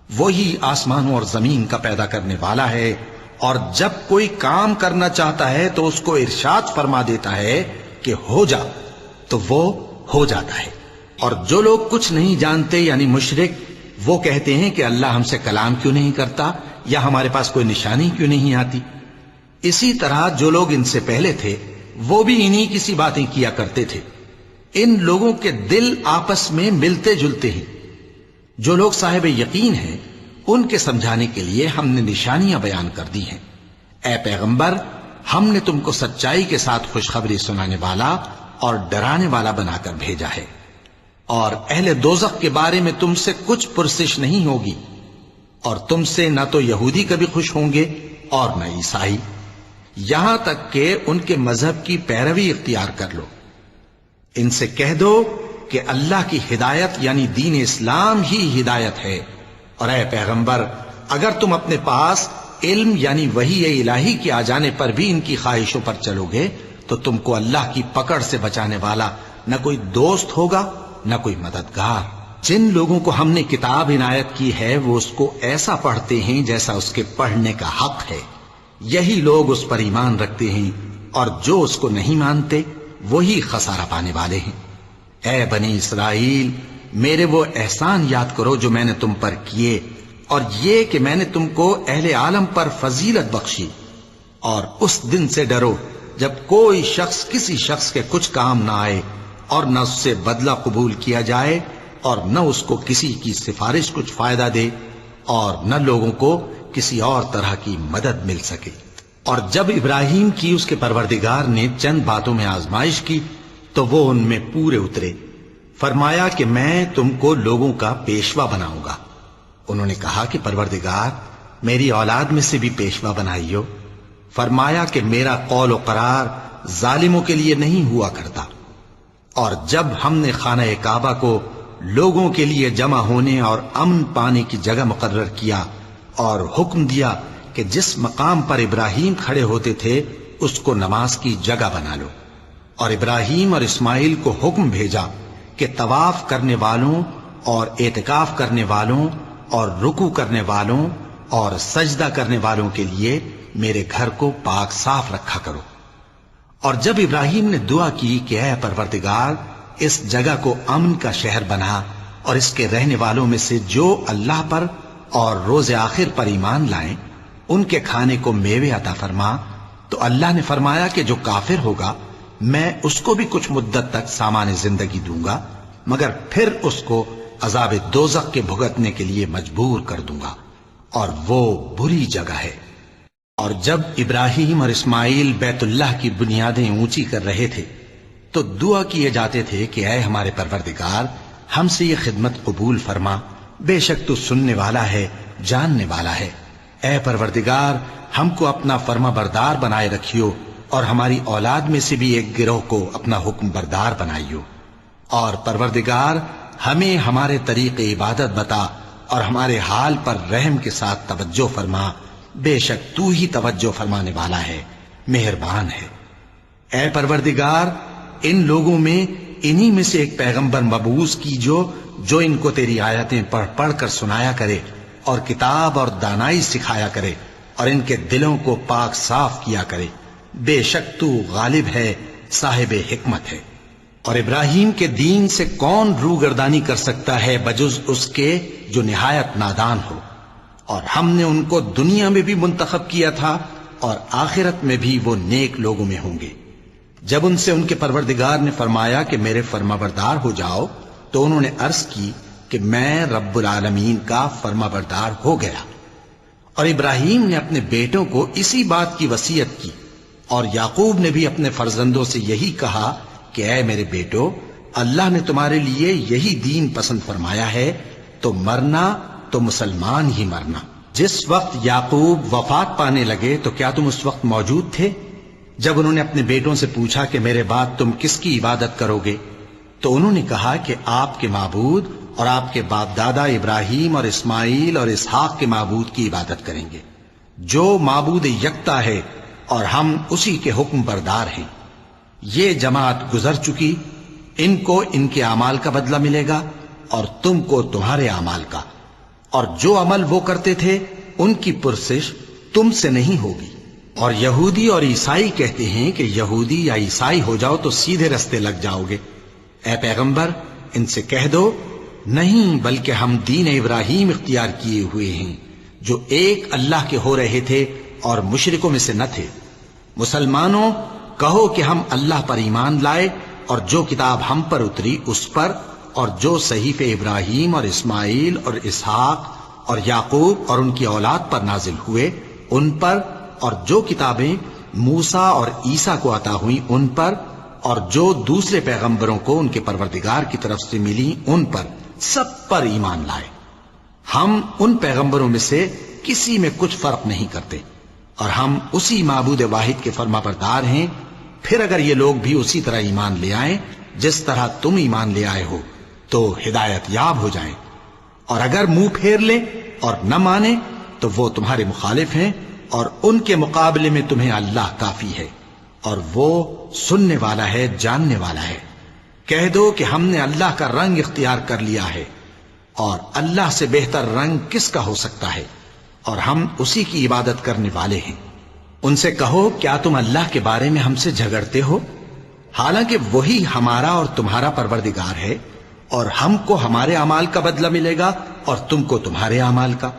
وہی آسمانوں اور زمین کا پیدا کرنے والا ہے، اور جب کوئی کام کرنا چاہتا ہے تو اس کو ارشاد فرما دیتا ہے کہ ہو جا، تو وہ ہو جاتا ہے۔ اور جو لوگ کچھ نہیں جانتے یعنی مشرک، وہ کہتے ہیں کہ اللہ ہم سے کلام کیوں نہیں کرتا، یا ہمارے پاس کوئی نشانی کیوں نہیں آتی۔ اسی طرح جو لوگ ان سے پہلے تھے وہ بھی انہی کسی باتیں کیا کرتے تھے۔ ان لوگوں کے دل آپس میں ملتے جلتے ہیں۔ جو لوگ صاحب یقین ہیں ان کے سمجھانے کے لیے ہم نے نشانیاں بیان کر دی ہیں۔ اے پیغمبر، ہم نے تم کو سچائی کے ساتھ خوشخبری سنانے والا اور ڈرانے والا بنا کر بھیجا ہے، اور اہل دوزخ کے بارے میں تم سے کچھ پرسش نہیں ہوگی، اور تم سے نہ تو یہودی کبھی خوش ہوں گے اور نہ عیسائی، یہاں تک کہ ان کے مذہب کی پیروی اختیار کر لو۔ ان سے کہہ دو کہ اللہ کی ہدایت یعنی دین اسلام ہی ہدایت ہے، اور اے پیغمبر اگر تم اپنے پاس علم یعنی وحی الہی کے آ جانے پر بھی ان کی خواہشوں پر چلو گے تو تم کو اللہ کی پکڑ سے بچانے والا نہ کوئی دوست ہوگا نہ کوئی مددگار۔ جن لوگوں کو ہم نے کتاب عنایت کی ہے وہ اس کو ایسا پڑھتے ہیں جیسا اس کے پڑھنے کا حق ہے، یہی لوگ اس پر ایمان رکھتے ہیں، اور جو اس کو نہیں مانتے وہی خسارہ پانے والے ہیں۔ اے بنی اسرائیل، میرے وہ احسان یاد کرو جو میں نے تم پر کیے، اور یہ کہ میں نے تم کو اہل عالم پر فضیلت بخشی، اور اس دن سے ڈرو جب کوئی شخص کسی شخص کے کچھ کام نہ آئے اور نہ اس سے بدلہ قبول کیا جائے، اور نہ اس کو کسی کی سفارش کچھ فائدہ دے، اور نہ لوگوں کو کسی اور طرح کی مدد مل سکے۔ اور جب ابراہیم کی اس کے پروردگار نے چند باتوں میں آزمائش کی تو وہ ان میں پورے اترے۔ فرمایا کہ میں تم کو لوگوں کا پیشوا بناؤں گا۔ انہوں نے کہا کہ پروردگار میری اولاد میں سے بھی پیشوا بنائیو۔ فرمایا کہ میرا قول و قرار ظالموں کے لیے نہیں ہوا کرتا۔ اور جب ہم نے خانہ کعبہ کو لوگوں کے لیے جمع ہونے اور امن پانے کی جگہ مقرر کیا اور حکم دیا کہ جس مقام پر ابراہیم کھڑے ہوتے تھے اس کو نماز کی جگہ بنا لو، اور ابراہیم اور اسماعیل کو حکم بھیجا کہ طواف کرنے والوں اور اعتکاف کرنے والوں اور رکوع کرنے والوں اور سجدہ کرنے والوں کے لیے میرے گھر کو پاک صاف رکھا کرو۔ اور جب ابراہیم نے دعا کی کہ اے پروردگار اس جگہ کو امن کا شہر بنا اور اس کے رہنے والوں میں سے جو اللہ پر اور روز آخر پر ایمان لائیں ان کے کھانے کو میوے عطا فرما، تو اللہ نے فرمایا کہ جو کافر ہوگا میں اس کو بھی کچھ مدت تک سامان زندگی دوں گا، مگر پھر اس کو عذاب دوزخ کے بھگتنے کے لیے مجبور کر دوں گا، اور وہ بری جگہ ہے۔ اور جب ابراہیم اور اسماعیل بیت اللہ کی بنیادیں اونچی کر رہے تھے تو دعا کیے جاتے تھے کہ اے ہمارے پروردگار ہم سے یہ خدمت قبول فرما، بے شک تو سننے والا ہے، جاننے والا ہے۔ اے پروردگار ہم کو اپنا فرما بردار بنائے رکھیو، اور ہماری اولاد میں سے بھی ایک گروہ کو اپنا حکم بردار بنائیو، اور پروردگار ہمیں ہمارے طریق عبادت بتا اور ہمارے حال پر رحم کے ساتھ توجہ فرما، بے شک تو ہی توجہ فرمانے والا ہے، مہربان ہے۔ اے پروردگار ان لوگوں میں انہی میں سے ایک پیغمبر مبعوث کیجو جو ان کو تیری آیتیں پڑھ پڑھ کر سنایا کرے اور کتاب اور دانائی سکھایا کرے اور ان کے دلوں کو پاک صاف کیا کرے، بے شک تو غالب ہے، صاحب حکمت ہے۔ اور ابراہیم کے دین سے کون روگردانی کر سکتا ہے بجز اس کے جو نہایت نادان ہو، اور ہم نے ان کو دنیا میں بھی منتخب کیا تھا اور آخرت میں بھی وہ نیک لوگوں میں ہوں گے۔ جب ان سے ان کے پروردگار نے فرمایا کہ میرے فرما بردار ہو جاؤ تو انہوں نے عرض کی کہ میں رب العالمین کا فرما بردار ہو گیا۔ اور ابراہیم نے اپنے بیٹوں کو اسی بات کی وصیت کی، اور یعقوب نے بھی اپنے فرزندوں سے یہی کہا کہ اے میرے بیٹو، اللہ نے تمہارے لیے یہی دین پسند فرمایا ہے، تو مرنا تو مسلمان ہی مرنا۔ جس وقت یعقوب وفات پانے لگے تو کیا تم اس وقت موجود تھے جب انہوں نے اپنے بیٹوں سے پوچھا کہ میرے بعد تم کس کی عبادت کرو گے؟ تو انہوں نے کہا کہ آپ کے معبود اور آپ کے باپ دادا ابراہیم اور اسماعیل اور اسحاق کے معبود کی عبادت کریں گے، جو معبود یکتا ہے اور ہم اسی کے حکم بردار ہیں۔ یہ جماعت گزر چکی، ان کو ان کے اعمال کا بدلہ ملے گا اور تم کو تمہارے اعمال کا، اور جو عمل وہ کرتے تھے ان کی پرسش تم سے نہیں ہوگی۔ اور یہودی اور عیسائی کہتے ہیں کہ یہودی یا عیسائی ہو جاؤ تو سیدھے رستے لگ جاؤ گے۔ اے پیغمبر ان سے کہہ دو نہیں، بلکہ ہم دین ابراہیم اختیار کیے ہوئے ہیں جو ایک اللہ کے ہو رہے تھے اور مشرکوں میں سے نہ تھے۔ مسلمانوں کہو کہ ہم اللہ پر ایمان لائے اور جو کتاب ہم پر اتری اس پر، اور جو صحیفے ابراہیم اور اسماعیل اور اسحاق اور یعقوب اور ان کی اولاد پر نازل ہوئے ان پر، اور جو کتابیں موسیٰ اور عیسیٰ کو عطا ہوئیں ان پر، اور جو دوسرے پیغمبروں کو ان کے پروردگار کی طرف سے ملی ان پر، سب پر ایمان لائے۔ ہم ان پیغمبروں میں سے کسی میں کچھ فرق نہیں کرتے، اور ہم اسی معبود واحد کے فرما بردار ہیں۔ پھر اگر یہ لوگ بھی اسی طرح ایمان لے آئیں جس طرح تم ایمان لے آئے ہو تو ہدایت یاب ہو جائیں، اور اگر منہ پھیر لیں اور نہ مانیں تو وہ تمہارے مخالف ہیں، اور ان کے مقابلے میں تمہیں اللہ کافی ہے، اور وہ سننے والا ہے، جاننے والا ہے۔ کہہ دو کہ ہم نے اللہ کا رنگ اختیار کر لیا ہے، اور اللہ سے بہتر رنگ کس کا ہو سکتا ہے، اور ہم اسی کی عبادت کرنے والے ہیں۔ ان سے کہو کیا تم اللہ کے بارے میں ہم سے جھگڑتے ہو، حالانکہ وہی ہمارا اور تمہارا پروردگار ہے، اور ہم کو ہمارے اعمال کا بدلہ ملے گا اور تم کو تمہارے اعمال کا،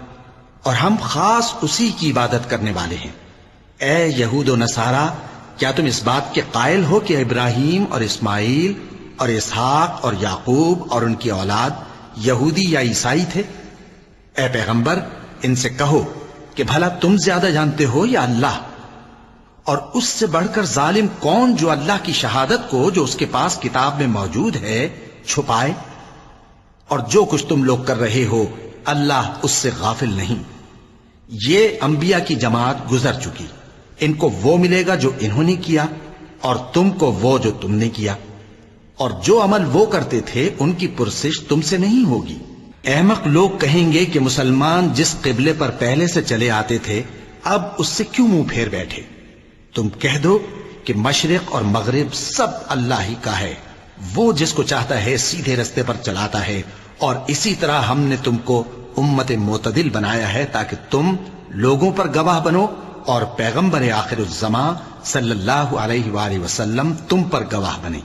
اور ہم خاص اسی کی عبادت کرنے والے ہیں۔ اے یہود و نصارا، کیا تم اس بات کے قائل ہو کہ ابراہیم اور اسماعیل اور اسحاق اور یعقوب اور ان کی اولاد یہودی یا عیسائی تھے؟ اے پیغمبر ان سے کہو کہ بھلا تم زیادہ جانتے ہو یا اللہ؟ اور اس سے بڑھ کر ظالم کون جو اللہ کی شہادت کو جو اس کے پاس کتاب میں موجود ہے چھپائے؟ اور جو کچھ تم لوگ کر رہے ہو اللہ اس سے غافل نہیں۔ یہ انبیاء کی جماعت گزر چکی، ان کو وہ ملے گا جو انہوں نے کیا، اور تم کو وہ جو تم نے کیا، اور جو عمل وہ کرتے تھے ان کی پرسش تم سے نہیں ہوگی۔ احمق لوگ کہیں گے کہ مسلمان جس قبلے پر پہلے سے چلے آتے تھے اب اس سے کیوں منہ پھیر بیٹھے؟ تم کہہ دو کہ مشرق اور مغرب سب اللہ ہی کا ہے، وہ جس کو چاہتا ہے سیدھے رستے پر چلاتا ہے، اور اسی طرح ہم نے تم کو امت معتدل بنایا ہے تاکہ تم لوگوں پر گواہ بنو، اور پیغمبر آخر الزمان صلی اللہ علیہ وآلہ وسلم تم پر گواہ بنے۔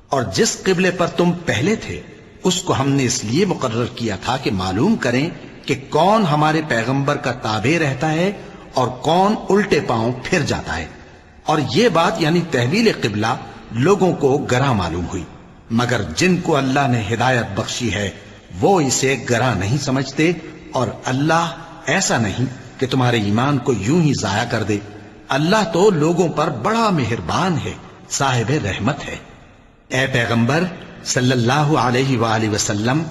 اور جس قبلے پر تم پہلے تھے اس کو ہم نے اس لیے مقرر کیا تھا کہ معلوم کریں کہ کون ہمارے پیغمبر کا تابع رہتا ہے اور کون الٹے پاؤں پھر جاتا ہے۔ اور یہ بات یعنی تحویل قبلہ لوگوں کو گراں معلوم ہوئی، مگر جن کو اللہ نے ہدایت بخشی ہے وہ اسے گراں نہیں سمجھتے، اور اللہ ایسا نہیں کہ تمہارے ایمان کو یوں ہی ضائع کر دے۔ اللہ تو لوگوں پر بڑا مہربان ہے، صاحب رحمت ہے۔ اے پیغمبر صلی اللہ علیہ وآلہ وسلم،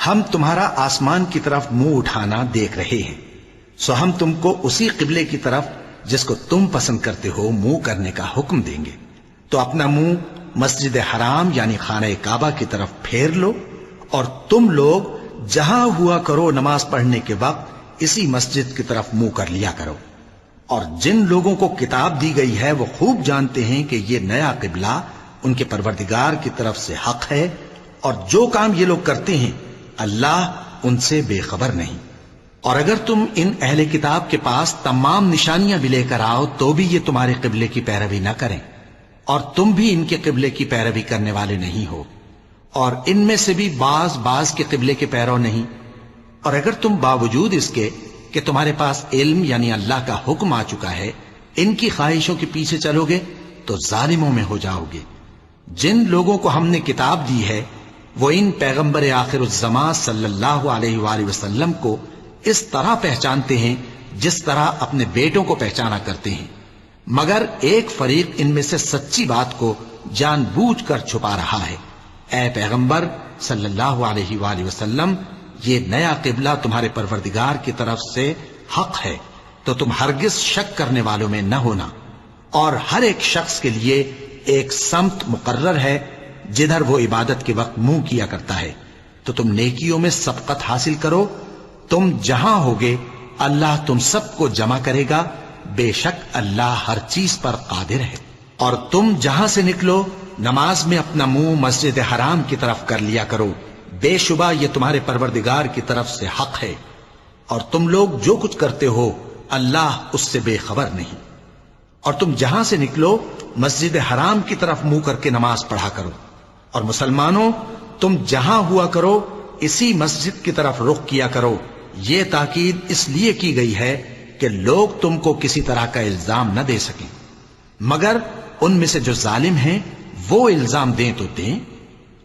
ہم تمہارا آسمان کی طرف منہ اٹھانا دیکھ رہے ہیں، سو ہم تم کو اسی قبلے کی طرف جس کو تم پسند کرتے ہو منہ کرنے کا حکم دیں گے۔ تو اپنا منہ مسجد حرام یعنی خانہ کعبہ کی طرف پھیر لو، اور تم لوگ جہاں ہوا کرو نماز پڑھنے کے وقت اسی مسجد کی طرف منہ کر لیا کرو۔ اور جن لوگوں کو کتاب دی گئی ہے وہ خوب جانتے ہیں کہ یہ نیا قبلہ ان کے پروردگار کی طرف سے حق ہے، اور جو کام یہ لوگ کرتے ہیں اللہ ان سے بے خبر نہیں۔ اور اگر تم ان اہل کتاب کے پاس تمام نشانیاں بھی لے کر آؤ تو بھی یہ تمہارے قبلے کی پیروی نہ کریں، اور تم بھی ان کے قبلے کی پیروی کرنے والے نہیں ہو، اور ان میں سے بھی بعض کے قبلے کے پیرو نہیں۔ اور اگر تم باوجود اس کے کہ تمہارے پاس علم یعنی اللہ کا حکم آ چکا ہے ان کی خواہشوں کے پیچھے چلو گے تو ظالموں میں ہو جاؤ گے۔ جن لوگوں کو ہم نے کتاب دی ہے وہ ان پیغمبر آخر الزمان صلی اللہ علیہ وآلہ وسلم کو اس طرح پہچانتے ہیں جس طرح اپنے بیٹوں کو پہچانا کرتے ہیں، مگر ایک فریق ان میں سے سچی بات کو جان بوجھ کر چھپا رہا ہے۔ اے پیغمبر صلی اللہ علیہ وآلہ وسلم، یہ نیا قبلہ تمہارے پروردگار کی طرف سے حق ہے، تو تم ہرگز شک کرنے والوں میں نہ ہونا، اور ہر ایک شخص کے لیے ایک سمت مقرر ہے جدھر وہ عبادت کے وقت منہ کیا کرتا ہے، تو تم نیکیوں میں سبقت حاصل کرو۔ تم جہاں ہوگے اللہ تم سب کو جمع کرے گا، بے شک اللہ ہر چیز پر قادر ہے۔ اور تم جہاں سے نکلو نماز میں اپنا منہ مسجد حرام کی طرف کر لیا کرو، بے شبہ یہ تمہارے پروردگار کی طرف سے حق ہے، اور تم لوگ جو کچھ کرتے ہو اللہ اس سے بے خبر نہیں۔ اور تم جہاں سے نکلو مسجد حرام کی طرف منہ کر کے نماز پڑھا کرو، اور مسلمانوں تم جہاں ہوا کرو اسی مسجد کی طرف رخ کیا کرو۔ یہ تاکید اس لیے کی گئی ہے کہ لوگ تم کو کسی طرح کا الزام نہ دے سکیں، مگر ان میں سے جو ظالم ہیں وہ الزام دیں تو دیں،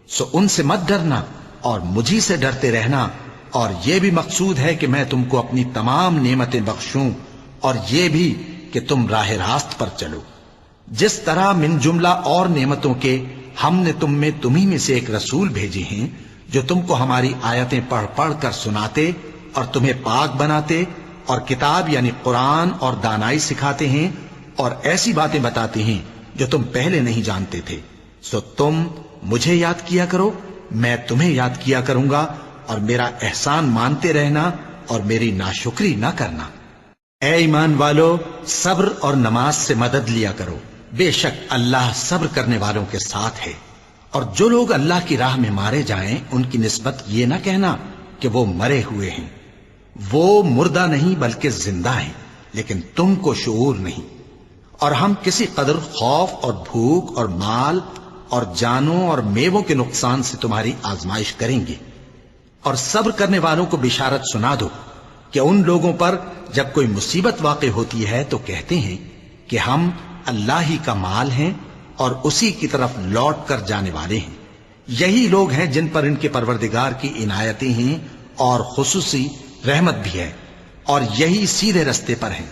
سو ان سے مت ڈرنا اور مجھی سے ڈرتے رہنا، اور یہ بھی مقصود ہے کہ میں تم کو اپنی تمام نعمتیں بخشوں، اور یہ بھی کہ تم راہ راست پر چلو۔ جس طرح من جملہ اور نعمتوں کے ہم نے تم میں تمہیں میں سے ایک رسول بھیجے ہیں جو تم کو ہماری آیتیں پڑھ پڑھ کر سناتے اور تمہیں پاک بناتے، اور کتاب یعنی قرآن اور دانائی سکھاتے ہیں، اور ایسی باتیں بتاتے ہیں جو تم پہلے نہیں جانتے تھے، سو تم مجھے یاد کیا کرو، میں تمہیں یاد کیا کروں گا، اور میرا احسان مانتے رہنا اور میری ناشکری نہ کرنا۔ اے ایمان والو، صبر اور نماز سے مدد لیا کرو، بے شک اللہ صبر کرنے والوں کے ساتھ ہے۔ اور جو لوگ اللہ کی راہ میں مارے جائیں ان کی نسبت یہ نہ کہنا کہ وہ مرے ہوئے ہیں، وہ مردہ نہیں بلکہ زندہ ہیں، لیکن تم کو شعور نہیں۔ اور ہم کسی قدر خوف اور بھوک اور مال اور جانوں اور میووں کے نقصان سے تمہاری آزمائش کریں گے، اور صبر کرنے والوں کو بشارت سنا دو کہ ان لوگوں پر جب کوئی مصیبت واقع ہوتی ہے تو کہتے ہیں کہ ہم اللہ ہی کا مال ہیں اور اسی کی طرف لوٹ کر جانے والے ہیں۔ یہی لوگ ہیں جن پر ان کے پروردگار کی عنایتیں ہیں اور خصوصی رحمت بھی ہے، اور یہی سیدھے رستے پر ہیں۔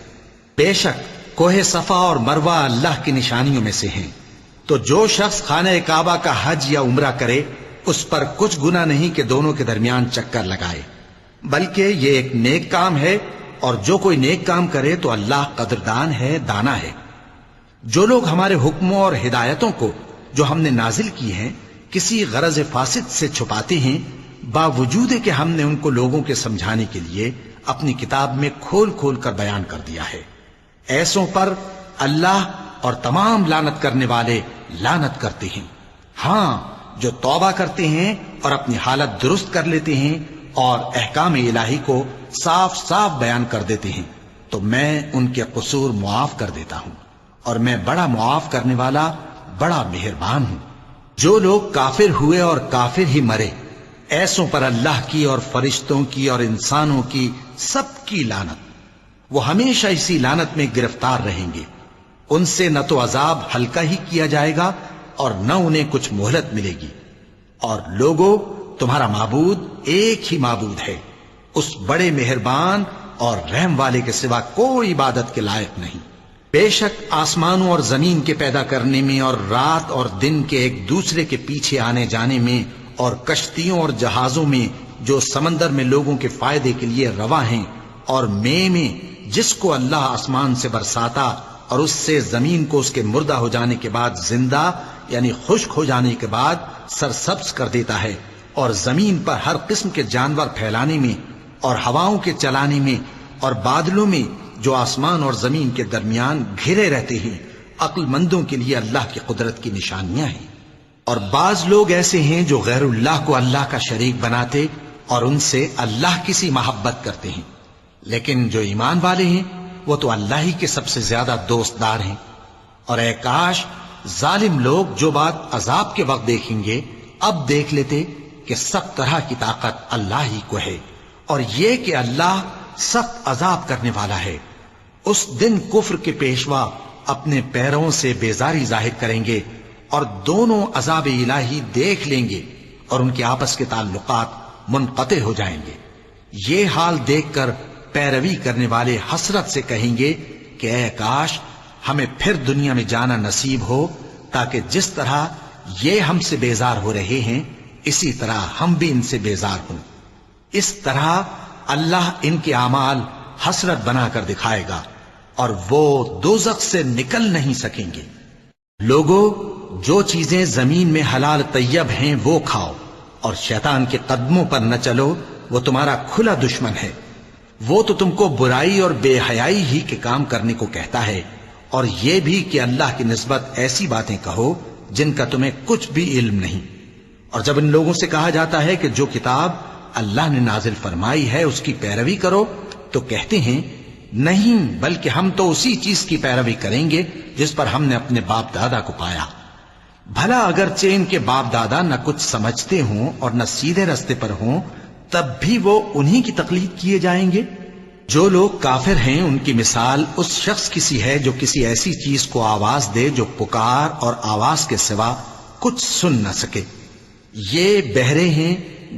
بے شک کوہ صفا اور مروہ اللہ کی نشانیوں میں سے ہیں، تو جو شخص خانہ کعبہ کا حج یا عمرہ کرے اس پر کچھ گناہ نہیں کہ دونوں کے درمیان چکر لگائے، بلکہ یہ ایک نیک کام ہے، اور جو کوئی نیک کام کرے تو اللہ قدردان ہے، دانا ہے۔ جو لوگ ہمارے حکموں اور ہدایتوں کو جو ہم نے نازل کی ہیں کسی غرض فاسد سے چھپاتے ہیں، باوجود کہ ہم نے ان کو لوگوں کے سمجھانے کے لیے اپنی کتاب میں کھول کھول کر بیان کر دیا ہے، ایسوں پر اللہ اور تمام لعنت کرنے والے لعنت کرتے ہیں۔ ہاں، جو توبہ کرتے ہیں اور اپنی حالت درست کر لیتے ہیں اور احکام الہی کو صاف صاف بیان کر دیتے ہیں تو میں ان کے قصور معاف کر دیتا ہوں، اور میں بڑا معاف کرنے والا، بڑا مہربان ہوں۔ جو لوگ کافر ہوئے اور کافر ہی مرے، ایسوں پر اللہ کی اور فرشتوں کی اور انسانوں کی سب کی لعنت، وہ ہمیشہ اسی لعنت میں گرفتار رہیں گے۔ ان سے نہ تو عذاب ہلکا ہی کیا جائے گا اور نہ انہیں کچھ مہلت ملے گی۔ اور لوگوں، تمہارا معبود ایک ہی معبود ہے، اس بڑے مہربان اور رحم والے کے سوا کوئی عبادت کے لائق نہیں۔ بے شک آسمانوں اور زمین کے پیدا کرنے میں اور رات اور دن کے ایک دوسرے کے پیچھے آنے جانے میں اور کشتیوں اور جہازوں میں جو سمندر میں لوگوں کے فائدے کے لیے رواں ہیں، اور میں جس کو اللہ آسمان سے برساتا اور اس سے زمین کو اس کے مردہ ہو جانے کے بعد زندہ یعنی خشک ہو جانے کے بعد سرسبز کر دیتا ہے، اور زمین پر ہر قسم کے جانور پھیلانے میں اور ہواؤں کے چلانے میں اور بادلوں میں جو آسمان اور زمین کے درمیان گھرے رہتے ہیں، عقل مندوں کے لیے اللہ کی قدرت کی نشانیاں ہیں۔ اور بعض لوگ ایسے ہیں جو غیر اللہ کو اللہ کا شریک بناتے اور ان سے اللہ کی سی محبت کرتے ہیں، لیکن جو ایمان والے ہیں وہ تو اللہ ہی کے سب سے زیادہ دوست دار ہیں۔ اور اے کاش ظالم لوگ جو بات عذاب کے وقت دیکھیں گے اب دیکھ لیتے کہ سب طرح کی طاقت اللہ ہی کو ہے، اور یہ کہ اللہ سخت عذاب کرنے والا ہے۔ اس دن کفر کے پیشوا اپنے پیروں سے بیزاری ظاہر کریں گے اور دونوں عذاب الہی دیکھ لیں گے اور ان کے آپس کے تعلقات منقطع ہو جائیں گے۔ یہ حال دیکھ کر پیروی کرنے والے حسرت سے کہیں گے کہ اے کاش ہمیں پھر دنیا میں جانا نصیب ہو، تاکہ جس طرح یہ ہم سے بیزار ہو رہے ہیں اسی طرح ہم بھی ان سے بیزار ہوں۔ اس طرح اللہ ان کے اعمال حسرت بنا کر دکھائے گا اور وہ دوزخ سے نکل نہیں سکیں گے۔ لوگوں، جو چیزیں زمین میں حلال طیب ہیں وہ کھاؤ، اور شیطان کے قدموں پر نہ چلو، وہ تمہارا کھلا دشمن ہے۔ وہ تو تم کو برائی اور بے حیائی ہی کے کام کرنے کو کہتا ہے، اور یہ بھی کہ اللہ کی نسبت ایسی باتیں کہو جن کا تمہیں کچھ بھی علم نہیں۔ اور جب ان لوگوں سے کہا جاتا ہے کہ جو کتاب اللہ نے نازل فرمائی ہے اس کی پیروی کرو، تو کہتے ہیں نہیں، بلکہ ہم تو اسی چیز کی پیروی کریں گے جس پر ہم نے اپنے باپ دادا کو پایا۔ بھلا اگرچہ ان کے باپ دادا نہ کچھ سمجھتے ہوں اور نہ سیدھے رستے پر ہوں، تب بھی وہ انہی کی تقلید کیے جائیں گے۔ جو لوگ کافر ہیں ان کی مثال اس شخص کی سی ہے جو کسی ایسی چیز کو آواز دے جو پکار اور آواز کے سوا کچھ سن نہ سکے۔ یہ بہرے ہیں،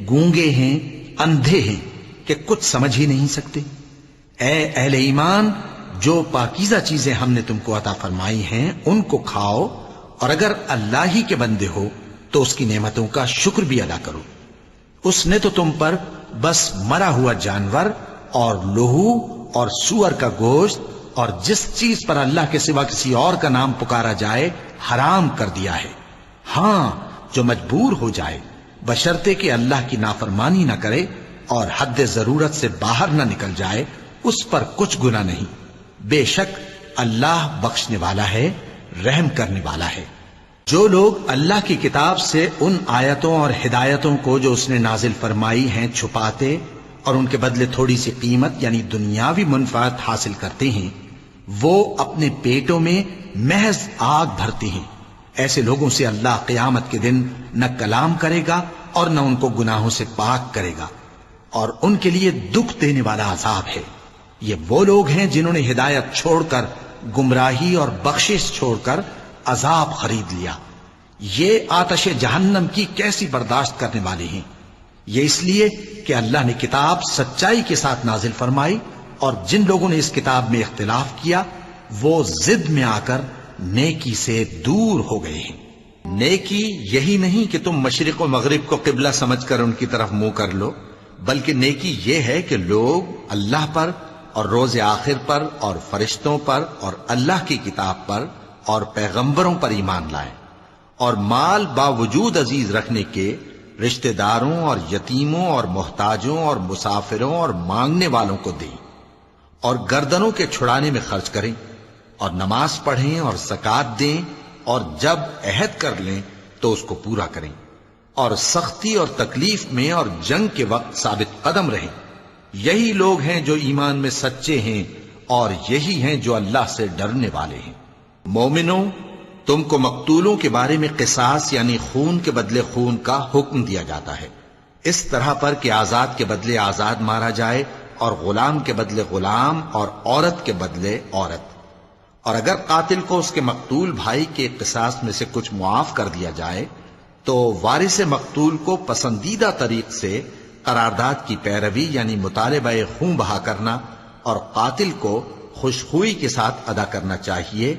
گونگے ہیں، اندھے ہیں کہ کچھ سمجھ ہی نہیں سکتے۔ اے اہل ایمان، جو پاکیزہ چیزیں ہم نے تم کو عطا فرمائی ہیں ان کو کھاؤ، اور اگر اللہ ہی کے بندے ہو تو اس کی نعمتوں کا شکر بھی ادا کرو۔ اس نے تو تم پر بس مرا ہوا جانور اور لہو اور سور کا گوشت اور جس چیز پر اللہ کے سوا کسی اور کا نام پکارا جائے حرام کر دیا ہے۔ ہاں، جو مجبور ہو جائے بشرطے کہ اللہ کی نافرمانی نہ کرے اور حد ضرورت سے باہر نہ نکل جائے، اس پر کچھ گناہ نہیں۔ بے شک اللہ بخشنے والا ہے، رحم کرنے والا ہے۔ جو لوگ اللہ کی کتاب سے ان آیتوں اور ہدایتوں کو جو اس نے نازل فرمائی ہیں چھپاتے اور ان کے بدلے تھوڑی سی قیمت یعنی دنیاوی منفعت حاصل کرتے ہیں، وہ اپنے پیٹوں میں محض آگ بھرتے ہیں۔ ایسے لوگوں سے اللہ قیامت کے دن نہ کلام کرے گا اور نہ ان کو گناہوں سے پاک کرے گا، اور ان کے لیے دکھ دینے والا عذاب ہے۔ یہ وہ لوگ ہیں جنہوں نے ہدایت چھوڑ کر گمراہی اور بخشش چھوڑ کر عذاب خرید لیا۔ یہ آتش جہنم کی کیسی برداشت کرنے والے ہیں۔ یہ اس لیے کہ اللہ نے کتاب سچائی کے ساتھ نازل فرمائی، اور جن لوگوں نے اس کتاب میں اختلاف کیا وہ ضد میں آ کر نیکی سے دور ہو گئے ہیں۔ نیکی یہی نہیں کہ تم مشرق و مغرب کو قبلہ سمجھ کر ان کی طرف منہ کر لو، بلکہ نیکی یہ ہے کہ لوگ اللہ پر اور روز آخر پر اور فرشتوں پر اور اللہ کی کتاب پر اور پیغمبروں پر ایمان لائیں، اور مال باوجود عزیز رکھنے کے رشتہ داروں اور یتیموں اور محتاجوں اور مسافروں اور مانگنے والوں کو دیں، اور گردنوں کے چھڑانے میں خرچ کریں، اور نماز پڑھیں اور زکوٰۃ دیں، اور جب عہد کر لیں تو اس کو پورا کریں، اور سختی اور تکلیف میں اور جنگ کے وقت ثابت قدم رہیں۔ یہی لوگ ہیں جو ایمان میں سچے ہیں، اور یہی ہیں جو اللہ سے ڈرنے والے ہیں۔ مومنوں، تم کو مقتولوں کے بارے میں قصاص یعنی خون کے بدلے خون کا حکم دیا جاتا ہے، اس طرح پر کہ آزاد کے بدلے آزاد مارا جائے، اور غلام کے بدلے غلام، اور عورت کے بدلے عورت۔ اور اگر قاتل کو اس کے مقتول بھائی کے قصاص میں سے کچھ معاف کر دیا جائے تو وارث مقتول کو پسندیدہ طریق سے قرارداد کی پیروی یعنی مطالبہ خون بہا کرنا اور قاتل کو خوشخوئی کے ساتھ ادا کرنا چاہیے۔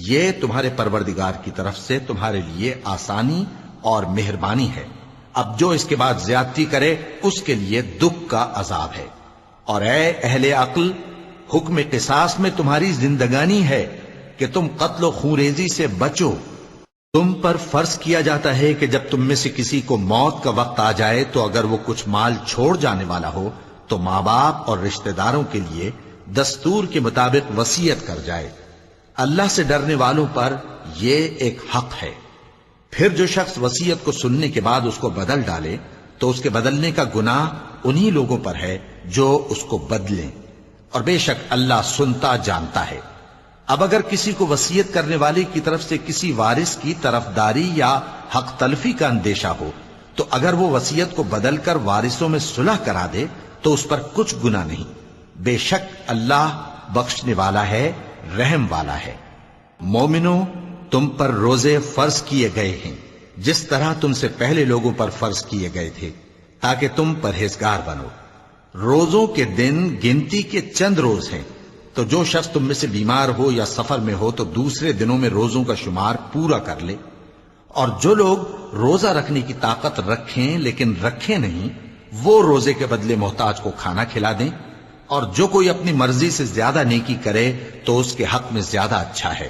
یہ تمہارے پروردگار کی طرف سے تمہارے لیے آسانی اور مہربانی ہے۔ اب جو اس کے بعد زیادتی کرے اس کے لیے دکھ کا عذاب ہے۔ اور اے اہل عقل، حکم قصاص میں تمہاری زندگانی ہے کہ تم قتل و خونریزی سے بچو۔ تم پر فرض کیا جاتا ہے کہ جب تم میں سے کسی کو موت کا وقت آ جائے تو اگر وہ کچھ مال چھوڑ جانے والا ہو تو ماں باپ اور رشتہ داروں کے لیے دستور کے مطابق وصیت کر جائے۔ اللہ سے ڈرنے والوں پر یہ ایک حق ہے۔ پھر جو شخص وصیت کو سننے کے بعد اس کو بدل ڈالے تو اس کے بدلنے کا گناہ انہی لوگوں پر ہے جو اس کو بدلیں، اور بے شک اللہ سنتا جانتا ہے۔ اب اگر کسی کو وصیت کرنے والے کی طرف سے کسی وارث کی طرفداری یا حق تلفی کا اندیشہ ہو تو اگر وہ وصیت کو بدل کر وارثوں میں صلح کرا دے تو اس پر کچھ گناہ نہیں، بے شک اللہ بخشنے والا ہے، رحم والا ہے۔ مومنوں، تم پر روزے فرض کیے گئے ہیں جس طرح تم سے پہلے لوگوں پر فرض کیے گئے تھے تاکہ تم پرہیزگار بنو۔ روزوں کے دن گنتی کے چند روز ہیں، تو جو شخص تم میں سے بیمار ہو یا سفر میں ہو تو دوسرے دنوں میں روزوں کا شمار پورا کر لے۔ اور جو لوگ روزہ رکھنے کی طاقت رکھیں لیکن رکھیں نہیں، وہ روزے کے بدلے محتاج کو کھانا کھلا دیں۔ اور جو کوئی اپنی مرضی سے زیادہ نیکی کرے تو اس کے حق میں زیادہ اچھا ہے،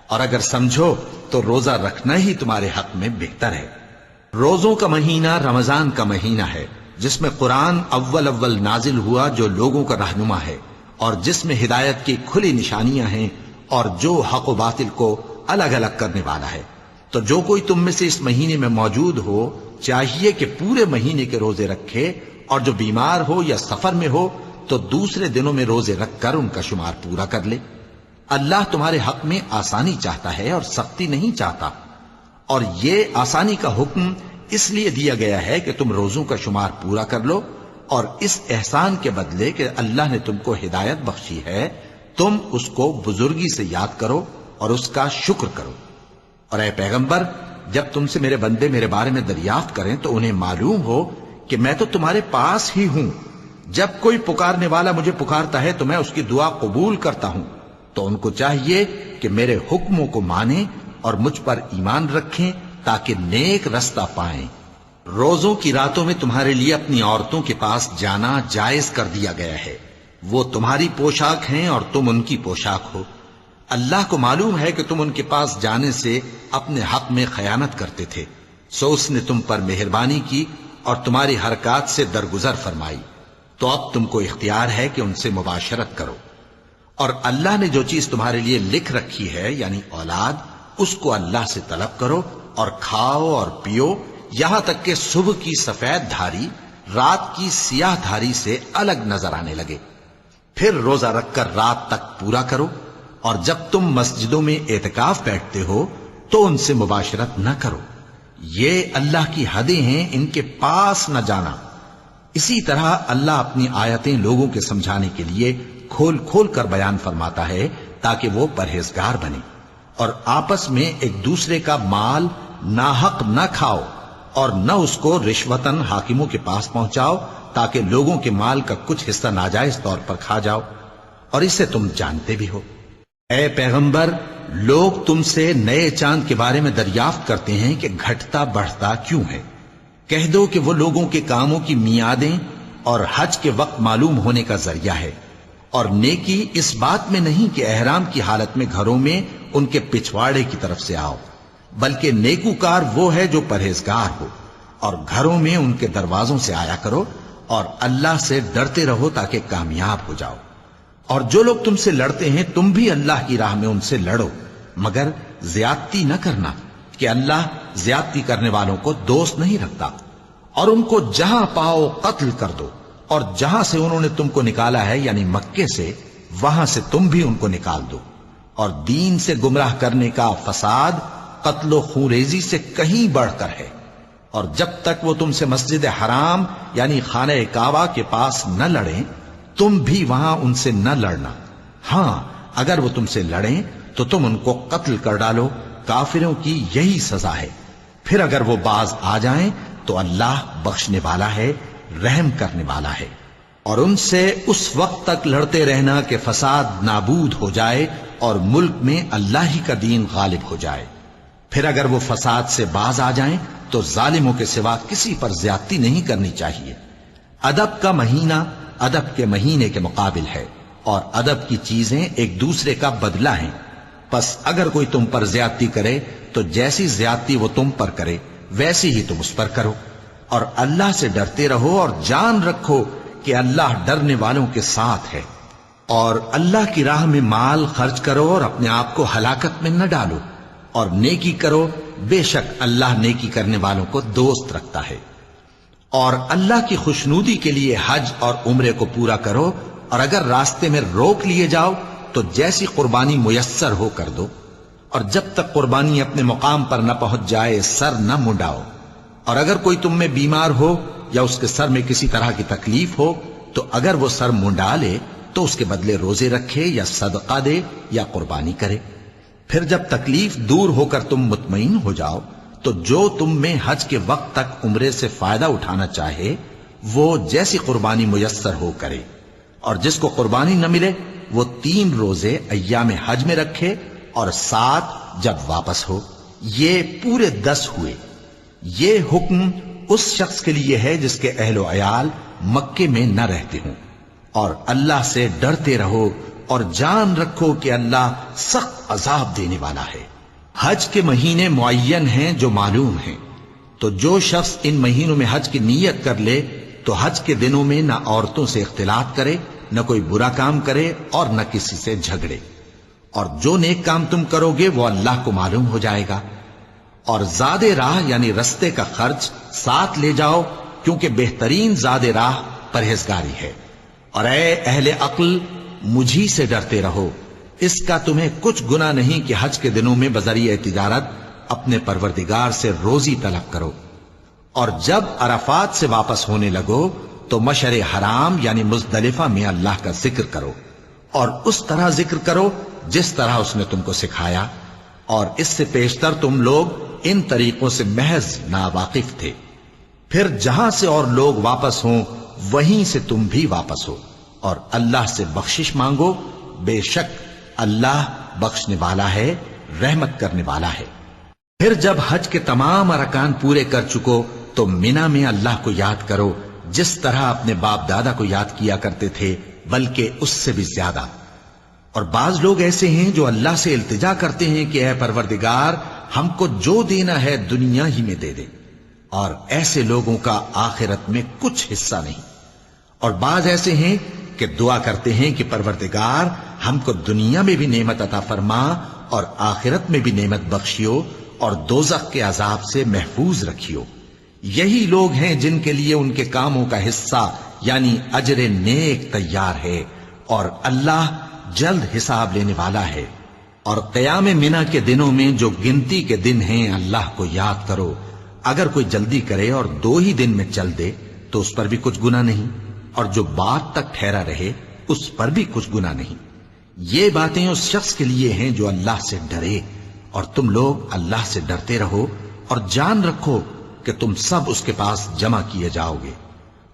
اور اگر سمجھو تو روزہ رکھنا ہی تمہارے حق میں بہتر ہے۔ روزوں کا مہینہ رمضان کا مہینہ ہے جس میں قرآن اول نازل ہوا، جو لوگوں کا رہنما ہے اور جس میں ہدایت کی کھلی نشانیاں ہیں اور جو حق و باطل کو الگ الگ کرنے والا ہے۔ تو جو کوئی تم میں سے اس مہینے میں موجود ہو چاہیے کہ پورے مہینے کے روزے رکھے، اور جو بیمار ہو یا سفر میں ہو تو دوسرے دنوں میں روزے رکھ کر ان کا شمار پورا کر لے۔ اللہ تمہارے حق میں آسانی چاہتا ہے اور سختی نہیں چاہتا، اور یہ آسانی کا حکم اس لیے دیا گیا ہے کہ تم روزوں کا شمار پورا کر لو، اور اس احسان کے بدلے کہ اللہ نے تم کو ہدایت بخشی ہے تم اس کو بزرگی سے یاد کرو اور اس کا شکر کرو۔ اور اے پیغمبر، جب تم سے میرے بندے میرے بارے میں دریافت کریں تو انہیں معلوم ہو کہ میں تو تمہارے پاس ہی ہوں۔ جب کوئی پکارنے والا مجھے پکارتا ہے تو میں اس کی دعا قبول کرتا ہوں، تو ان کو چاہیے کہ میرے حکموں کو مانیں اور مجھ پر ایمان رکھیں تاکہ نیک رستہ پائیں۔ روزوں کی راتوں میں تمہارے لیے اپنی عورتوں کے پاس جانا جائز کر دیا گیا ہے، وہ تمہاری پوشاک ہیں اور تم ان کی پوشاک ہو۔ اللہ کو معلوم ہے کہ تم ان کے پاس جانے سے اپنے حق میں خیانت کرتے تھے، سو اس نے تم پر مہربانی کی اور تمہاری حرکات سے درگزر فرمائی، تو اب تم کو اختیار ہے کہ ان سے مباشرت کرو۔ اور اللہ نے جو چیز تمہارے لیے لکھ رکھی ہے یعنی اولاد، اس کو اللہ سے طلب کرو اور کھاؤ اور پیو، یہاں تک کہ صبح کی سفید دھاری رات کی سیاہ دھاری سے الگ نظر آنے لگے۔ پھر روزہ رکھ کر رات تک پورا کرو، اور جب تم مسجدوں میں اعتکاف بیٹھتے ہو تو ان سے مباشرت نہ کرو، یہ اللہ کی حدیں ہیں، ان کے پاس نہ جانا۔ اسی طرح اللہ اپنی آیتیں لوگوں کے سمجھانے کے لیے کھول کھول کر بیان فرماتا ہے تاکہ وہ پرہیزگار بنے۔ اور آپس میں ایک دوسرے کا مال ناحق نہ کھاؤ، اور نہ اس کو رشوتاً حاکموں کے پاس پہنچاؤ تاکہ لوگوں کے مال کا کچھ حصہ ناجائز طور پر کھا جاؤ، اور اسے تم جانتے بھی ہو۔ اے پیغمبر، لوگ تم سے نئے چاند کے بارے میں دریافت کرتے ہیں کہ گھٹتا بڑھتا کیوں ہے۔ کہہ دو کہ وہ لوگوں کے کاموں کی میعادیں اور حج کے وقت معلوم ہونے کا ذریعہ ہے، اور نیکی اس بات میں نہیں کہ احرام کی حالت میں گھروں میں ان کے پچھواڑے کی طرف سے آؤ، بلکہ نیکوکار وہ ہے جو پرہیزگار ہو، اور گھروں میں ان کے دروازوں سے آیا کرو، اور اللہ سے ڈرتے رہو تاکہ کامیاب ہو جاؤ۔ اور جو لوگ تم سے لڑتے ہیں تم بھی اللہ کی راہ میں ان سے لڑو، مگر زیادتی نہ کرنا، کہ اللہ زیادتی کرنے والوں کو دوست نہیں رکھتا۔ اور ان کو جہاں پاؤ قتل کر دو، اور جہاں سے انہوں نے تم کو نکالا ہے یعنی مکے سے، وہاں سے تم بھی ان کو نکال دو۔ اور دین سے گمراہ کرنے کا فساد قتل و خونریزی سے کہیں بڑھ کر ہے۔ اور جب تک وہ تم سے مسجد حرام یعنی خانہ کعبہ کے پاس نہ لڑیں تم بھی وہاں ان سے نہ لڑنا۔ ہاں اگر وہ تم سے لڑیں تو تم ان کو قتل کر ڈالو، کافروں کی یہی سزا ہے۔ پھر اگر وہ باز آ جائیں تو اللہ بخشنے والا ہے، رحم کرنے والا ہے۔ اور ان سے اس وقت تک لڑتے رہنا کہ فساد نابود ہو جائے اور ملک میں اللہ ہی کا دین غالب ہو جائے۔ پھر اگر وہ فساد سے باز آ جائیں تو ظالموں کے سوا کسی پر زیادتی نہیں کرنی چاہیے۔ ادب کا مہینہ ادب کے مہینے کے مقابل ہے، اور ادب کی چیزیں ایک دوسرے کا بدلہ ہیں۔ پس اگر کوئی تم پر زیادتی کرے تو جیسی زیادتی وہ تم پر کرے ویسی ہی تم اس پر کرو، اور اللہ سے ڈرتے رہو اور جان رکھو کہ اللہ ڈرنے والوں کے ساتھ ہے۔ اور اللہ کی راہ میں مال خرچ کرو اور اپنے آپ کو ہلاکت میں نہ ڈالو، اور نیکی کرو، بے شک اللہ نیکی کرنے والوں کو دوست رکھتا ہے۔ اور اللہ کی خوشنودی کے لیے حج اور عمرے کو پورا کرو، اور اگر راستے میں روک لیے جاؤ تو جیسی قربانی میسر ہو کر دو، اور جب تک قربانی اپنے مقام پر نہ پہنچ جائے سر نہ منڈاؤ۔ اور اگر کوئی تم میں بیمار ہو یا اس کے سر میں کسی طرح کی تکلیف ہو تو اگر وہ سر منڈا لے تو اس کے بدلے روزے رکھے یا صدقہ دے یا قربانی کرے۔ پھر جب تکلیف دور ہو کر تم مطمئن ہو جاؤ تو جو تم میں حج کے وقت تک عمرے سے فائدہ اٹھانا چاہے وہ جیسی قربانی میسر ہو کرے، اور جس کو قربانی نہ ملے وہ 3 روزے ایام حج میں رکھے اور 7 جب واپس ہو، یہ پورے 10 ہوئے۔ یہ حکم اس شخص کے لیے ہے جس کے اہل و عیال مکے میں نہ رہتے ہوں۔ اور اللہ سے ڈرتے رہو اور جان رکھو کہ اللہ سخت عذاب دینے والا ہے۔ حج کے مہینے معین ہیں جو معلوم ہیں، تو جو شخص ان مہینوں میں حج کی نیت کر لے تو حج کے دنوں میں نہ عورتوں سے اختلاط کرے، نہ کوئی برا کام کرے اور نہ کسی سے جھگڑے۔ اور جو نیک کام تم کرو گے وہ اللہ کو معلوم ہو جائے گا۔ اور زاد راہ یعنی رستے کا خرچ ساتھ لے جاؤ، کیونکہ بہترین زاد راہ پرہیزگاری ہے۔ اور اے اہل عقل، مجھی سے ڈرتے رہو، اس کا تمہیں کچھ گناہ نہیں کہ حج کے دنوں میں بذریعہ تجارت اپنے پروردگار سے روزی طلب کرو۔ اور جب عرفات سے واپس ہونے لگو تو مشعر حرام یعنی مزدلفہ میں اللہ کا ذکر کرو، اور اس طرح ذکر کرو جس طرح اس نے تم کو سکھایا، اور اس سے پیشتر تم لوگ ان طریقوں سے محض ناواقف تھے۔ پھر جہاں سے اور لوگ واپس ہوں وہیں سے تم بھی واپس ہو، اور اللہ سے بخشش مانگو، بے شک اللہ بخشنے والا ہے، رحمت کرنے والا ہے۔ پھر جب حج کے تمام ارکان پورے کر چکو تو مینا میں اللہ کو یاد کرو جس طرح اپنے باپ دادا کو یاد کیا کرتے تھے، بلکہ اس سے بھی زیادہ۔ اور بعض لوگ ایسے ہیں جو اللہ سے التجا کرتے ہیں کہ اے پروردگار ہم کو جو دینا ہے دنیا ہی میں دے دے، اور ایسے لوگوں کا آخرت میں کچھ حصہ نہیں۔ اور بعض ایسے ہیں کہ دعا کرتے ہیں کہ پروردگار ہم کو دنیا میں بھی نعمت عطا فرما اور آخرت میں بھی نعمت بخشیو اور دوزخ کے عذاب سے محفوظ رکھیو۔ یہی لوگ ہیں جن کے لیے ان کے کاموں کا حصہ یعنی اجر نیک تیار ہے، اور اللہ جلد حساب لینے والا ہے۔ اور قیام منا کے دنوں میں جو گنتی کے دن ہیں اللہ کو یاد کرو، اگر کوئی جلدی کرے اور 2 ہی دن میں چل دے تو اس پر بھی کچھ گناہ نہیں، اور جو بات تک ٹھہرا رہے اس پر بھی کچھ گناہ نہیں۔ یہ باتیں اس شخص کے لیے ہیں جو اللہ سے ڈرے، اور تم لوگ اللہ سے ڈرتے رہو اور جان رکھو کہ تم سب اس کے پاس جمع کیے جاؤ گے۔